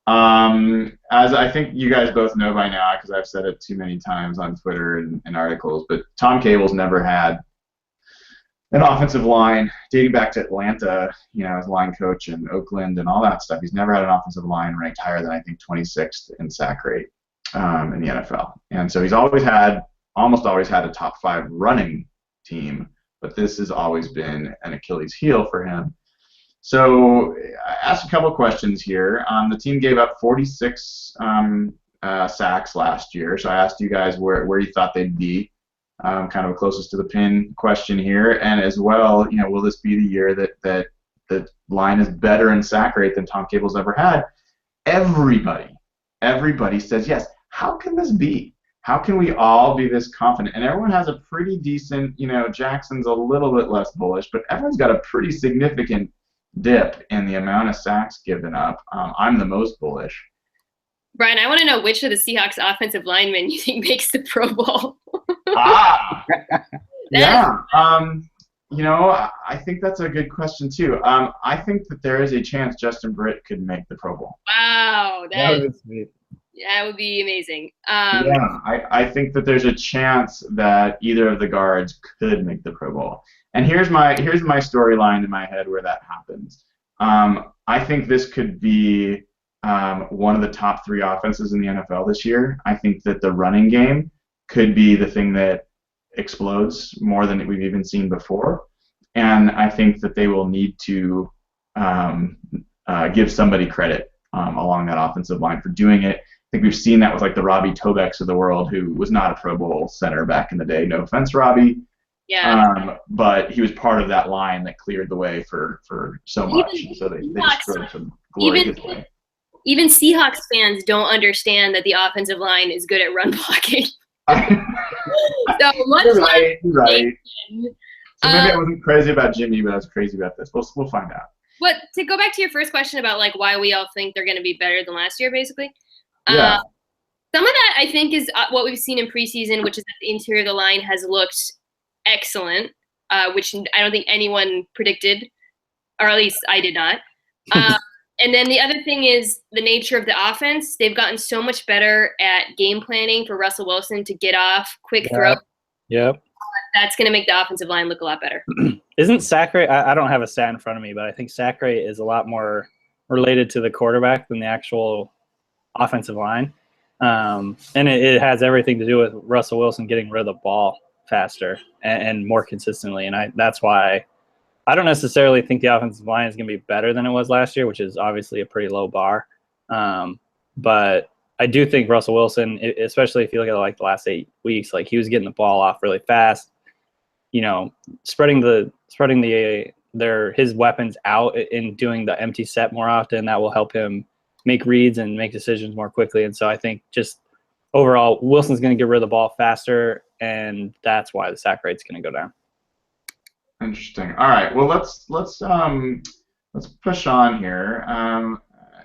As I think you guys both know by now, because I've said it too many times on Twitter and articles, but Tom Cable's never had an offensive line dating back to Atlanta, as line coach in Oakland and all that stuff. He's never had an offensive line ranked higher than I think 26th in sack rate in the NFL. And so he's almost always had a top 5 running team, but this has always been an Achilles heel for him. So I asked a couple of questions here. The team gave up 46 sacks last year, so I asked you guys where you thought they'd be. Kind of a closest to the pin question here, and as well, will this be the year that the line is better in sack rate than Tom Cable's ever had? Everybody says yes. How can this be? How can we all be this confident? And everyone has a pretty decent, Jackson's a little bit less bullish, but everyone's got a pretty significant dip in the amount of sacks given up. I'm the most bullish. Brian, I want to know which of the Seahawks offensive linemen you think makes the Pro Bowl. Yeah. I think that's a good question too. I think that there is a chance Justin Britt could make the Pro Bowl. Wow, that would be sweet. That would be amazing. I think that there's a chance that either of the guards could make the Pro Bowl. And here's my storyline in my head where that happens. I think this could be one of the top 3 offenses in the NFL this year. I think that the running game could be the thing that explodes more than we've even seen before. And I think that they will need to give somebody credit along that offensive line for doing it. I think we've seen that with like the Robbie Tobecks of the world, who was not a Pro Bowl center back in the day. No offense, Robbie. Yeah. But he was part of that line that cleared the way for so much. So they just threw some glory his way. Even Seahawks fans don't understand that the offensive line is good at run blocking. So much You're right. So maybe I wasn't crazy about Jimmy, but I was crazy about this. We'll find out. But to go back to your first question about like why we all think they're going to be better than last year, basically. Yeah. Some of that I think is what we've seen in preseason, which is that the interior of the line has looked excellent, which I don't think anyone predicted, or at least I did not. And then the other thing is the nature of the offense. They've gotten so much better at game planning for Russell Wilson to get off quick throw. Yep. That's going to make the offensive line look a lot better. Isn't sack rate? I don't have a stat in front of me, but I think sack rate is a lot more related to the quarterback than the actual offensive line. And it has everything to do with Russell Wilson getting rid of the ball faster and more consistently. And that's why I don't necessarily think the offensive line is going to be better than it was last year, which is obviously a pretty low bar. But I do think Russell Wilson, especially if you look at like the last 8 weeks, like he was getting the ball off really fast, spreading his weapons out and doing the empty set more often. That will help him make reads and make decisions more quickly. And so I think just overall, Wilson's going to get rid of the ball faster, and that's why the sack rate's going to go down. Interesting. All right. Well, let's push on here,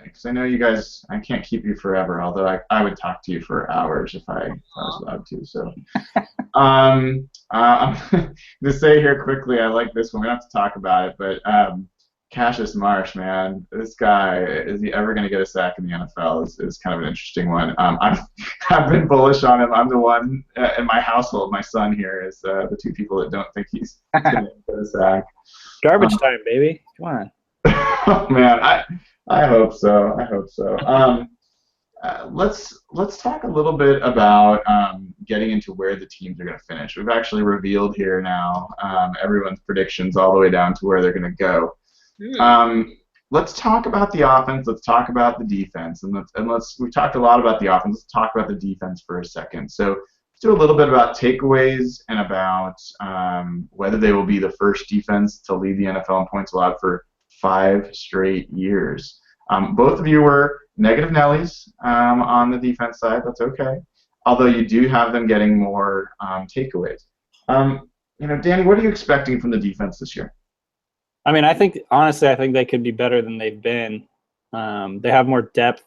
because I know you guys. I can't keep you forever, although I would talk to you for hours if I was allowed to. So, I'm going to say here quickly. I like this one. We don't have to talk about it, but Cassius Marsh, man, this guy, is he ever going to get a sack in the NFL? Is kind of an interesting one. I've been bullish on him. I'm the one in my household. My son here is the 2 people that don't think he's going to get a sack. Garbage time, baby. Come on. Oh man, I hope so. Let's talk a little bit about getting into where the teams are going to finish. We've actually revealed here now everyone's predictions all the way down to where they're going to go. Let's talk about the offense. Let's talk about the defense, and we've talked a lot about the offense. Let's talk about the defense for a second. So let's do a little bit about takeaways and about whether they will be the first defense to lead the NFL in points allowed for 5 straight years. Both of you were negative Nellies on the defense side. That's okay. Although you do have them getting more takeaways. Danny, what are you expecting from the defense this year? I mean, honestly, I think they could be better than they've been. They have more depth,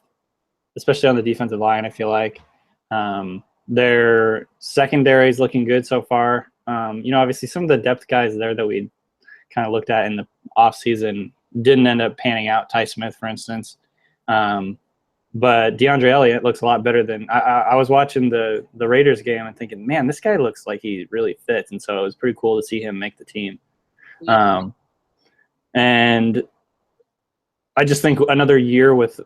especially on the defensive line, I feel like. Their secondary is looking good so far. Obviously some of the depth guys there that we kind of looked at in the offseason didn't end up panning out. Ty Smith, for instance. But DeAndre Elliott looks a lot better than I was watching the Raiders game and thinking, man, this guy looks like he really fits. And so it was pretty cool to see him make the team. And I just think another year with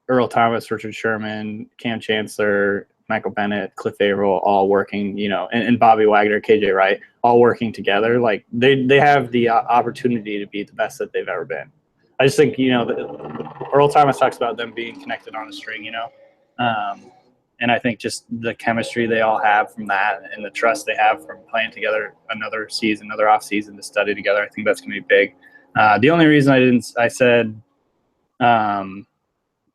Earl Thomas, Richard Sherman, Cam Chancellor, Michael Bennett, Cliff Averill, all working, and Bobby Wagner, KJ Wright, all working together. Like they have the opportunity to be the best that they've ever been. I just think, Earl Thomas talks about them being connected on a string, and I think just the chemistry they all have from that and the trust they have from playing together another season, another off season to study together, I think that's going to be big. The only reason I said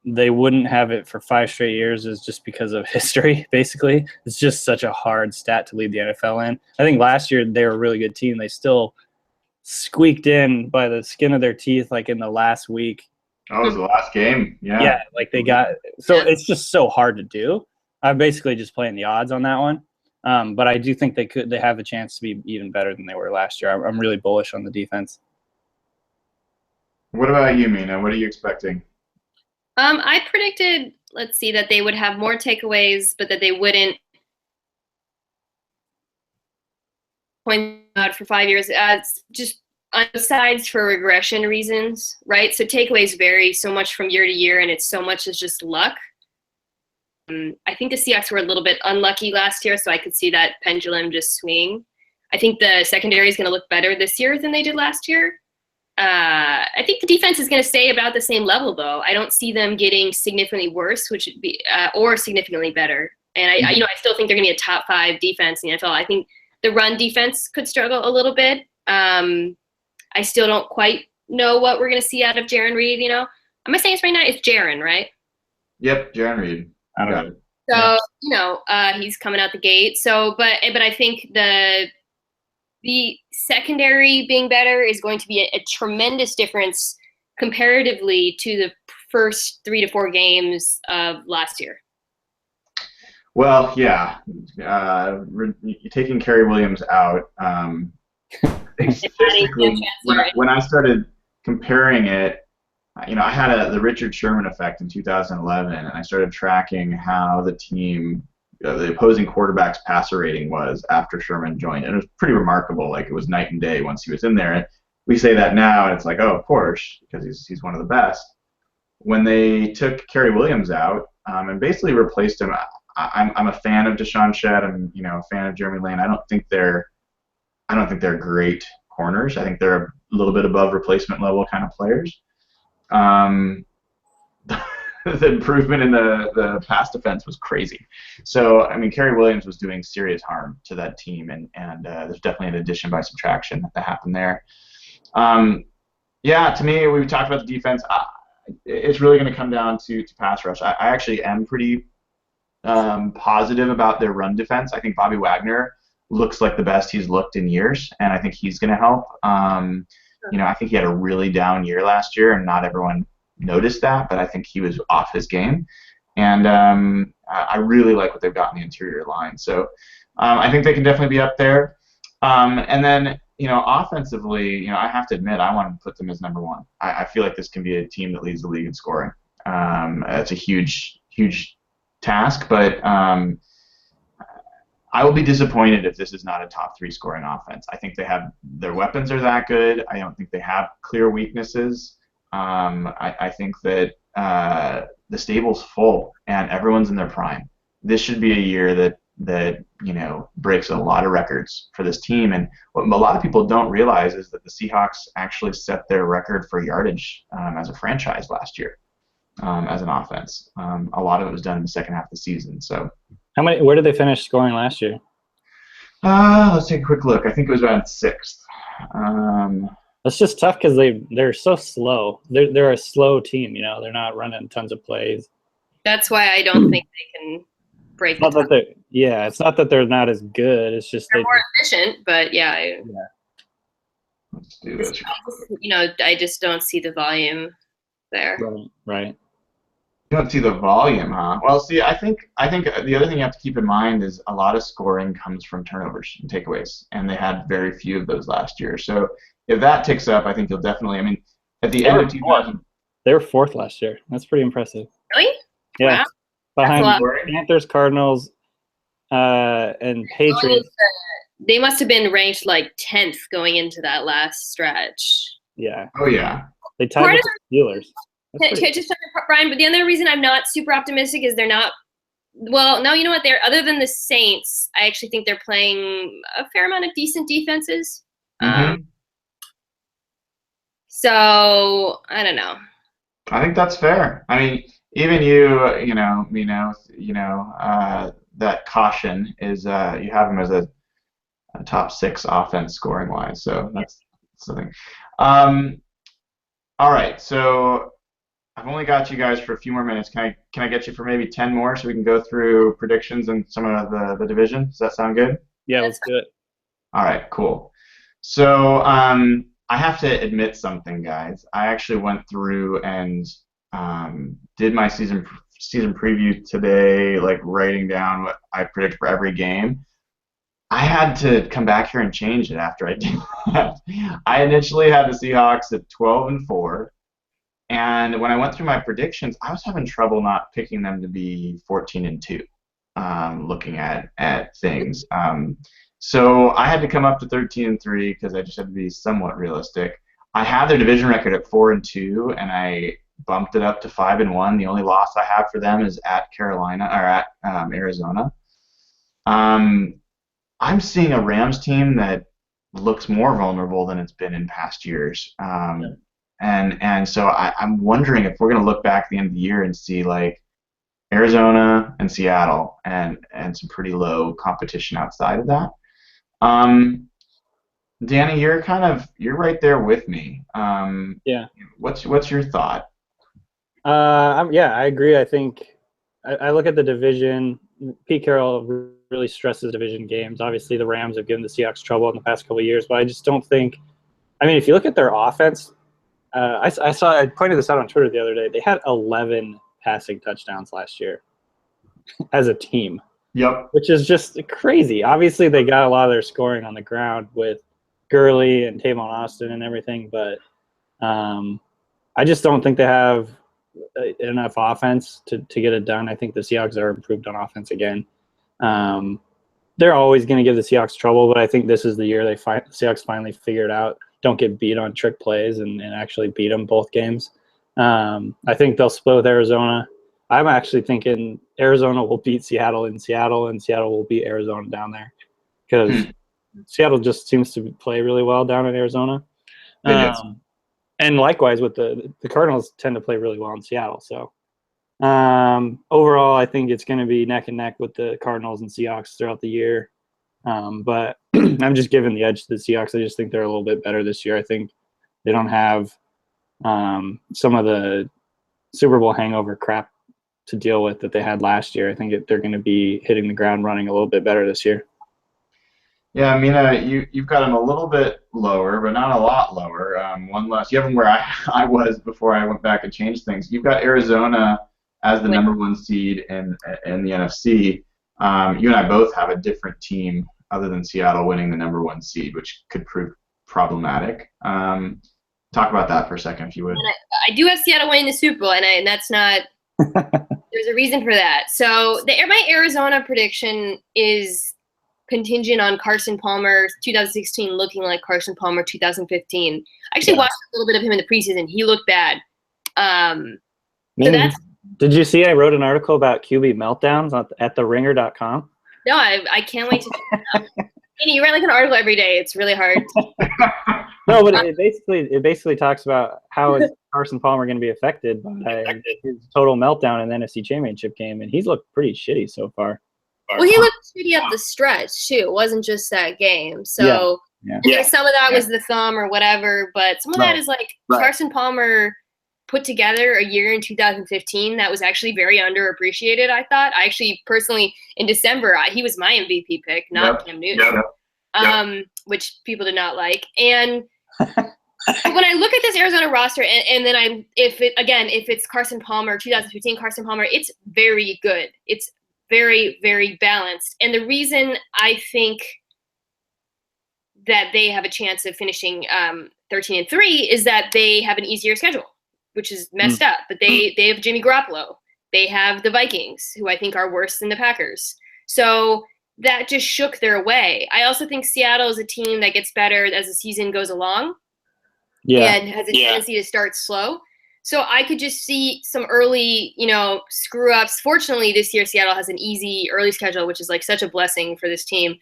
they wouldn't have it for 5 straight years is just because of history, basically. It's just such a hard stat to lead the NFL in. I think last year they were a really good team. They still squeaked in by the skin of their teeth, like in the last week. Oh, it was the last game. Yeah. Yeah, like they got – so it's just so hard to do. I'm basically just playing the odds on that one. But I do think they have a chance to be even better than they were last year. I'm really bullish on the defense. What about you, Mina? What are you expecting? I predicted, that they would have more takeaways, but that they wouldn't point out for 5 years as just sides for regression reasons, right? So takeaways vary so much from year to year, and it's so much as just luck. I think the Seahawks were a little bit unlucky last year, so I could see that pendulum just swing. I think the secondary is going to look better this year than they did last year. I think the defense is going to stay about the same level, though. I don't see them getting significantly worse, which would be or significantly better. And I still think they're going to be a top 5 defense in the NFL. I think the run defense could struggle a little bit. I still don't quite know what we're going to see out of Jarran Reed. Am I saying this right now? It's Jarran, right? Yep, Jarran Reed. I got it. So he's coming out the gate. So, but I think the secondary being better is going to be a tremendous difference comparatively to the first 3 to 4 games of last year. Well, yeah, taking Kerry Williams out. When I started comparing it, I had the Richard Sherman effect in 2011, and I started tracking how the team, the opposing quarterback's passer rating was after Sherman joined. And it was pretty remarkable. Like, it was night and day once he was in there. And we say that now, and it's like, oh, of course, because he's one of the best. When they took Kerry Williams out and basically replaced him, I'm a fan of Deshaun Shedd. I'm a fan of Jeremy Lane. I don't think they're great corners. I think they're a little bit above replacement level kind of players. The improvement in the pass defense was crazy. So, Kerry Williams was doing serious harm to that team, and there's definitely an addition by subtraction that happened there. To me, we talked about the defense. It's really going to come down to pass rush. I actually am pretty positive about their run defense. I think Bobby Wagner looks like the best he's looked in years, and I think he's going to help. I think he had a really down year last year, and not everyone noticed that, but I think he was off his game. And I really like what they've got in the interior line. So I think they can definitely be up there. And then, offensively, I have to admit, I want to put them as number 1. I feel like this can be a team that leads the league in scoring. It's a huge, huge task, but I will be disappointed if this is not a top 3 scoring offense. I think their weapons are that good. I don't think they have clear weaknesses. I think that the stable's full and everyone's in their prime. This should be a year that breaks a lot of records for this team. And what a lot of people don't realize is that the Seahawks actually set their record for yardage as a franchise last year as an offense. A lot of it was done in the second half of the season. So. Where did they finish scoring last year? Let's take a quick look. I think it was around 6th. It's just tough because they're so slow. They're a slow team. They're not running tons of plays. That's why I don't think they can break. It's not that they're not as good. It's just they're more efficient. But yeah. Let's do this. I just don't see the volume there. Right. You don't see the volume, huh? Well, see, I think the other thing you have to keep in mind is a lot of scoring comes from turnovers and takeaways, and they had very few of those last year. So if that ticks up, I think you'll definitely. At the end of 2000, they were 4th last year. That's pretty impressive. Really? Yeah. Wow. Behind Panthers, Cardinals, and Patriots. they must have been ranked like 10th going into that last stretch. Yeah. Oh yeah. They tied with the Steelers. Just Brian, but the other reason I'm not super optimistic is they're not. Well, no, you know what? They're other than the Saints, I actually think they're playing a fair amount of decent defenses. Mm-hmm. So I don't know. I think that's fair. I mean, even you know, Mina, that caution is you have him as a top 6 offense scoring wise, so that's something. All right, so I've only got you guys for a few more minutes. Can I get you for maybe 10 more so we can go through predictions and some of the division? Does that sound good? Yeah, let's do it. All right, cool. So I have to admit something, guys. I actually went through and did my season preview today, like writing down what I predict for every game. I had to come back here and change it after I did that. I initially had the Seahawks at 12-4, and when I went through my predictions, I was having trouble not picking them to be 14-2. Looking at things. So I had to come up to 13-3 because I just had to be somewhat realistic. I had their division record at 4-2, and I bumped it up to 5-1. The only loss I have for them is at Carolina or at Arizona. I'm seeing a Rams team that looks more vulnerable than it's been in past years. And so I'm wondering if we're going to look back at the end of the year and see like Arizona and Seattle and some pretty low competition outside of that. Danny, you're right there with me. Yeah. What's your thought? I agree. I think I look at the division. Pete Carroll really stresses division games. Obviously, the Rams have given the Seahawks trouble in the past couple of years, but I just don't think. I mean, if you look at their offense, I pointed this out on Twitter the other day. They had 11 passing touchdowns last year as a team. Yep. Which is just crazy. Obviously, they got a lot of their scoring on the ground with Gurley and Tavon Austin and everything, but I just don't think they have enough offense to get it done. I think the Seahawks are improved on offense again. They're always going to give the Seahawks trouble, but I think this is the year the Seahawks finally figure it out. Don't get beat on trick plays and actually beat them both games. I think they'll split with Arizona. I'm actually thinking Arizona will beat Seattle in Seattle, and Seattle will beat Arizona down there because Seattle just seems to play really well down in Arizona. And likewise with the Cardinals tend to play really well in Seattle. So overall, I think it's going to be neck and neck with the Cardinals and Seahawks throughout the year. But I'm just giving the edge to the Seahawks. I just think they're a little bit better this year. I think they don't have some of the Super Bowl hangover crap to deal with that they had last year. I think they're going to be hitting the ground running a little bit better this year. Yeah, Mina, you've got them a little bit lower, but not a lot lower. One less. You have them where I was before I went back and changed things. You've got Arizona as the number 1 seed in the NFC. You and I both have a different team other than Seattle winning the number 1 seed, which could prove problematic. Talk about that for a second, if you would. I do have Seattle winning the Super Bowl, and that's not. There's a reason for that. So my Arizona prediction is contingent on Carson Palmer 2016 looking like Carson Palmer 2015. I actually watched a little bit of him in the preseason. He looked bad. Did you see I wrote an article about QB meltdowns at theringer.com? No, I can't wait to check it out. You write like an article every day. It's really hard. No, but it basically talks about how is Carson Palmer going to be affected by his total meltdown in the NFC Championship game, and he's looked pretty shitty so far. Well, he looked shitty up the stretch too. It wasn't just that game. So some of that was the thumb or whatever, but some of that is like Carson Palmer put together a year in 2015 that was actually very underappreciated, I thought. I actually personally, in December, he was my MVP pick, not Cam Newton, which people did not like. And when I look at this Arizona roster, and then if it's Carson Palmer, 2015 Carson Palmer, it's very good. It's very, very balanced. And the reason I think that they have a chance of finishing 13-3 is that they have an easier schedule, which is messed up. But they have Jimmy Garoppolo. They have the Vikings, who I think are worse than the Packers. So that just shook their way. I also think Seattle is a team that gets better as the season goes along. Yeah. And has a tendency to start slow. So I could just see some early, screw ups. Fortunately, this year Seattle has an easy early schedule, which is like such a blessing for this team.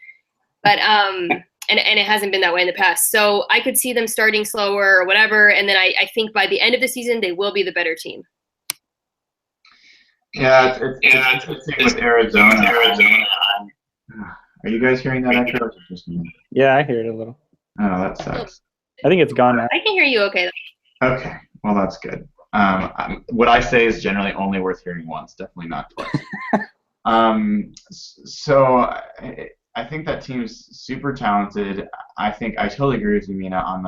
But and it hasn't been that way in the past. So I could see them starting slower or whatever, and then I think by the end of the season they will be the better team. Yeah, it's the same with Arizona. Are you guys hearing that echo? Or is it just me? Yeah, I hear it a little. Oh, that sucks. I think it's gone now. I can hear you okay. Okay, well that's good. What I say is generally only worth hearing once, definitely not twice. So I think that team's super talented. I think I totally agree with you, Mina, on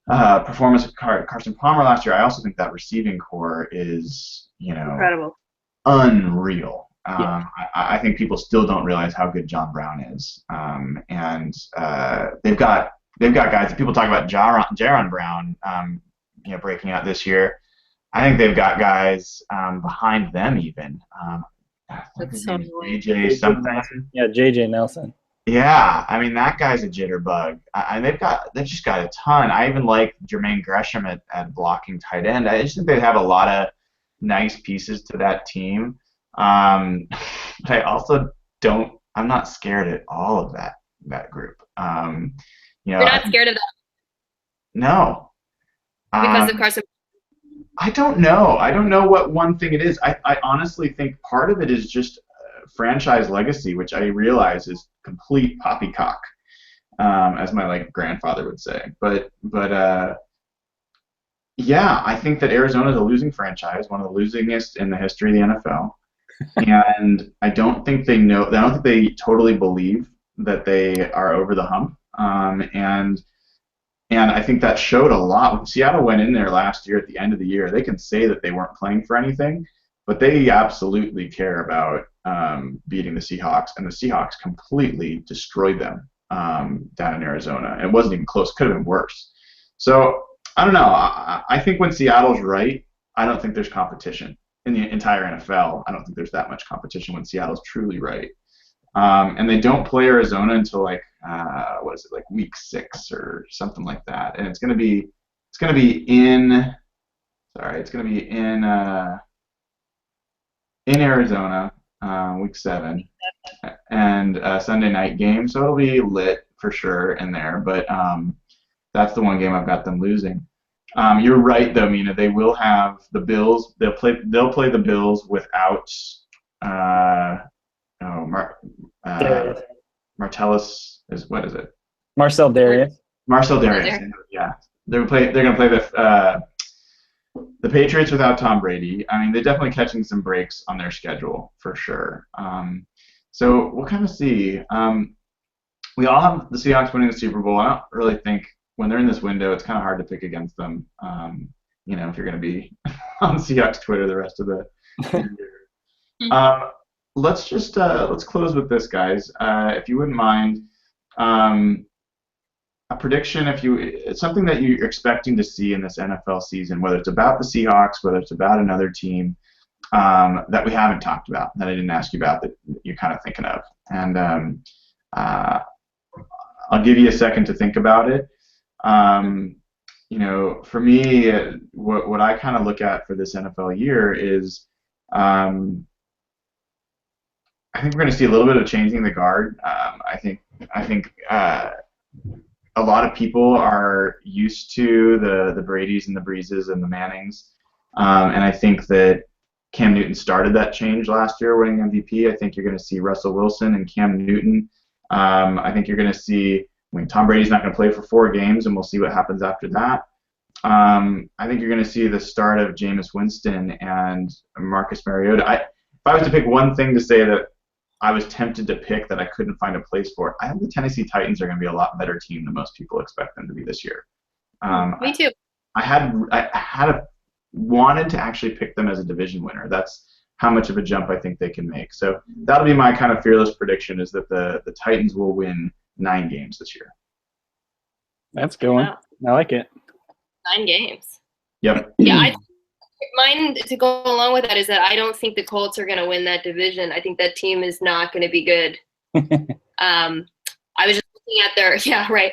the performance of Carson Palmer last year. I also think that receiving core is, Incredible, unreal. Yeah. I think people still don't realize how good John Brown is, and they've got guys. People talk about Jaron Brown, breaking out this year. I think they've got guys behind them even. That's so JJ something. Yeah, JJ Nelson. Yeah, I mean that guy's a jitterbug, and they've just got a ton. I even like Jermaine Gresham at blocking tight end. I just think they have a lot of nice pieces to that team. But I also I'm not scared at all of that group. You're not scared of that? No. Because of Carson. I don't know. I don't know what one thing it is. I honestly think part of it is just franchise legacy, which I realize is complete poppycock, as my grandfather would say. But yeah, I think that Arizona is a losing franchise, one of the losingest in the history of the NFL. And I don't think they totally believe that they are over the hump. And I think that showed a lot. When Seattle went in there last year at the end of the year, they can say that they weren't playing for anything, but they absolutely care about beating the Seahawks, and the Seahawks completely destroyed them down in Arizona. It wasn't even close. Could have been worse. So I don't know. I think when Seattle's right, I don't think there's competition. In the entire NFL, I don't think there's that much competition when Seattle's truly right. And they don't play Arizona until week 6 or something like that. And it's gonna be in Arizona, week 7, and Sunday night game. So it'll be lit for sure in there. But that's the one game I've got them losing. You're right though, Mina. They will have the Bills. They'll play the Bills without Martellus is what is it? Marcel Darius. Marcel Darius. Yeah, they're gonna play the Patriots without Tom Brady. I mean, they're definitely catching some breaks on their schedule for sure. So we'll kind of see. We all have the Seahawks winning the Super Bowl. I don't really think when they're in this window, it's kind of hard to pick against them. If you're going to be on Seahawks Twitter the rest of the year. Let's close with this, guys. If you wouldn't mind, a prediction. It's something that you're expecting to see in this NFL season, whether it's about the Seahawks, whether it's about another team that we haven't talked about, that I didn't ask you about, that you're kind of thinking of, and I'll give you a second to think about it. For me, what I kind of look at for this NFL year is I think we're going to see a little bit of changing the guard. I think a lot of people are used to the Bradys and the Breezes and the Mannings, and I think that Cam Newton started that change last year, winning MVP. I think you're going to see Russell Wilson and Cam Newton. I think you're going to see. Tom Brady's not going to play for 4 games, and we'll see what happens after that. I think you're going to see the start of Jameis Winston and Marcus Mariota. If I was to pick one thing to say that I was tempted to pick that I couldn't find a place for, I think the Tennessee Titans are going to be a lot better team than most people expect them to be this year. Me too. I wanted to actually pick them as a division winner. That's how much of a jump I think they can make. So that'll be my kind of fearless prediction, is that the Titans will win 9 games this year. That's a good one. I like it. 9 games. Yep. Yeah, Mine, to go along with that, is that I don't think the Colts are going to win that division. I think that team is not going to be good. I was just looking at their, yeah, right.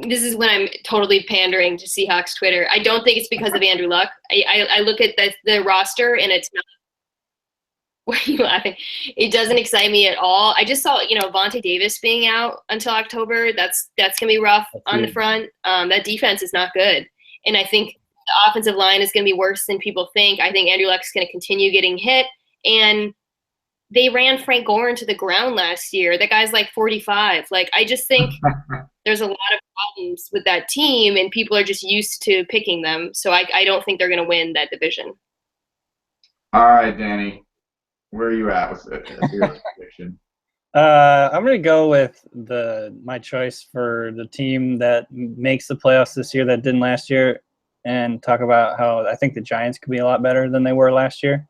This is when I'm totally pandering to Seahawks Twitter. I don't think it's because of Andrew Luck. I look at the roster, and it's not. Why are you laughing? It doesn't excite me at all. I just saw, Vontae Davis being out until October. That's gonna be rough on the front. That defense is not good, and I think the offensive line is gonna be worse than people think. I think Andrew Luck's gonna continue getting hit, and they ran Frank Gore into the ground last year. That guy's like 45. Like, I just think there's a lot of problems with that team, and people are just used to picking them. So I don't think they're gonna win that division. All right, Danny. Where are you at with your prediction? I'm going to go with my choice for the team that makes the playoffs this year that didn't last year, and talk about how I think the Giants could be a lot better than they were last year.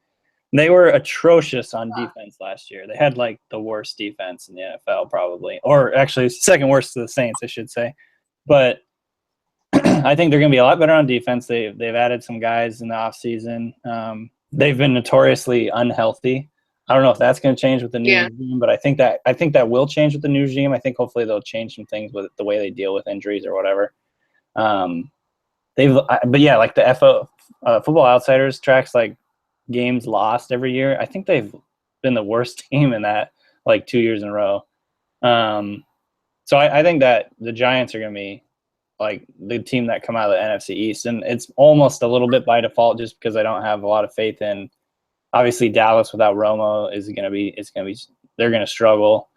They were atrocious on defense last year. They had like the worst defense in the NFL probably, or actually second worst to the Saints, I should say. But I think they're going to be a lot better on defense. They've added some guys in the offseason. They've been notoriously unhealthy. I don't know if that's going to change with the new regime, but I think that will change with the new regime. I think hopefully they'll change some things with the way they deal with injuries or whatever. But yeah, like the Football Outsiders tracks like games lost every year. I think they've been the worst team in that like 2 years in a row. So I think that the Giants are going to be like the team that come out of the NFC East, and it's almost a little bit by default just because I don't have a lot of faith in. Obviously, Dallas without Romo they're going to struggle.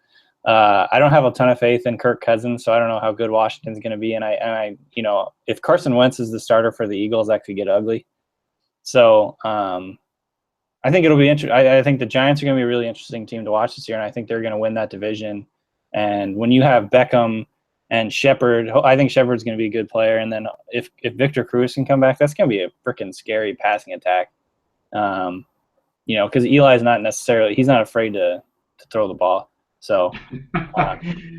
I don't have a ton of faith in Kirk Cousins, so I don't know how good Washington's going to be. And I, if Carson Wentz is the starter for the Eagles, that could get ugly. So I think it'll be interesting. I think the Giants are going to be a really interesting team to watch this year, and I think they're going to win that division. And when you have Beckham and Shepard, I think Shepard's going to be a good player. And then if Victor Cruz can come back, that's going to be a freaking scary passing attack. Because Eli's he's not afraid to throw the ball. So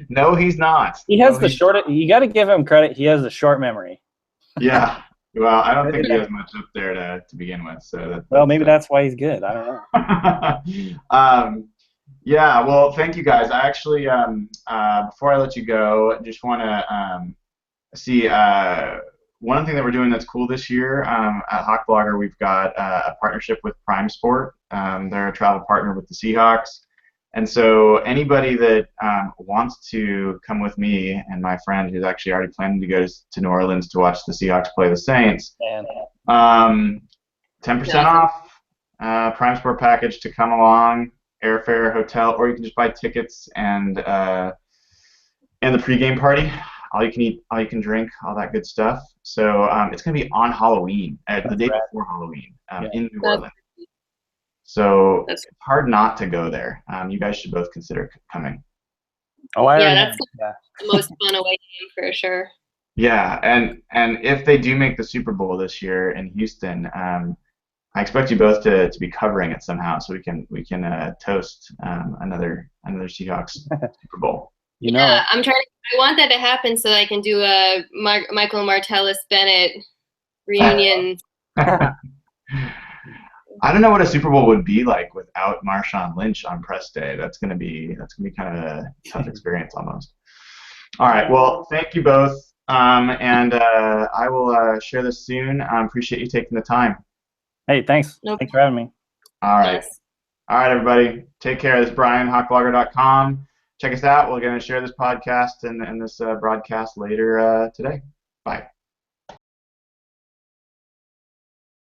no, he's not. He has you got to give him credit. He has a short memory. Yeah. Well, I don't think he has much up there to begin with. So maybe that's why he's good. I don't know. Yeah. Well, thank you guys. I actually, before I let you go, I just want to see one thing that we're doing that's cool this year at HawkBlogger. We've got a partnership with Prime Sport. They're a travel partner with the Seahawks. And so anybody that wants to come with me and my friend who's actually already planning to go to New Orleans to watch the Seahawks play the Saints, 10% off Prime Sport package to come along, airfare, hotel, or you can just buy tickets and the pregame party. All you can eat, all you can drink, all that good stuff. So it's going to be on Halloween, the day before Halloween in New Orleans. So it's hard not to go there. You guys should both consider coming. That's the most fun away game for sure. Yeah, and if they do make the Super Bowl this year in Houston, I expect you both to be covering it somehow, so we can toast another Seahawks Super Bowl. I'm trying. I want that to happen so that I can do a Michael Martellus Bennett reunion. I don't know what a Super Bowl would be like without Marshawn Lynch on press day. That's gonna be kind of a tough experience almost. All right. Well, thank you both, and I will share this soon. I appreciate you taking the time. Hey, thanks. Thanks for having me. All right. Yes. All right, everybody. Take care. This is Brian, HawkBlogger.com. Check us out. We're going to share this podcast and this broadcast later today. Bye.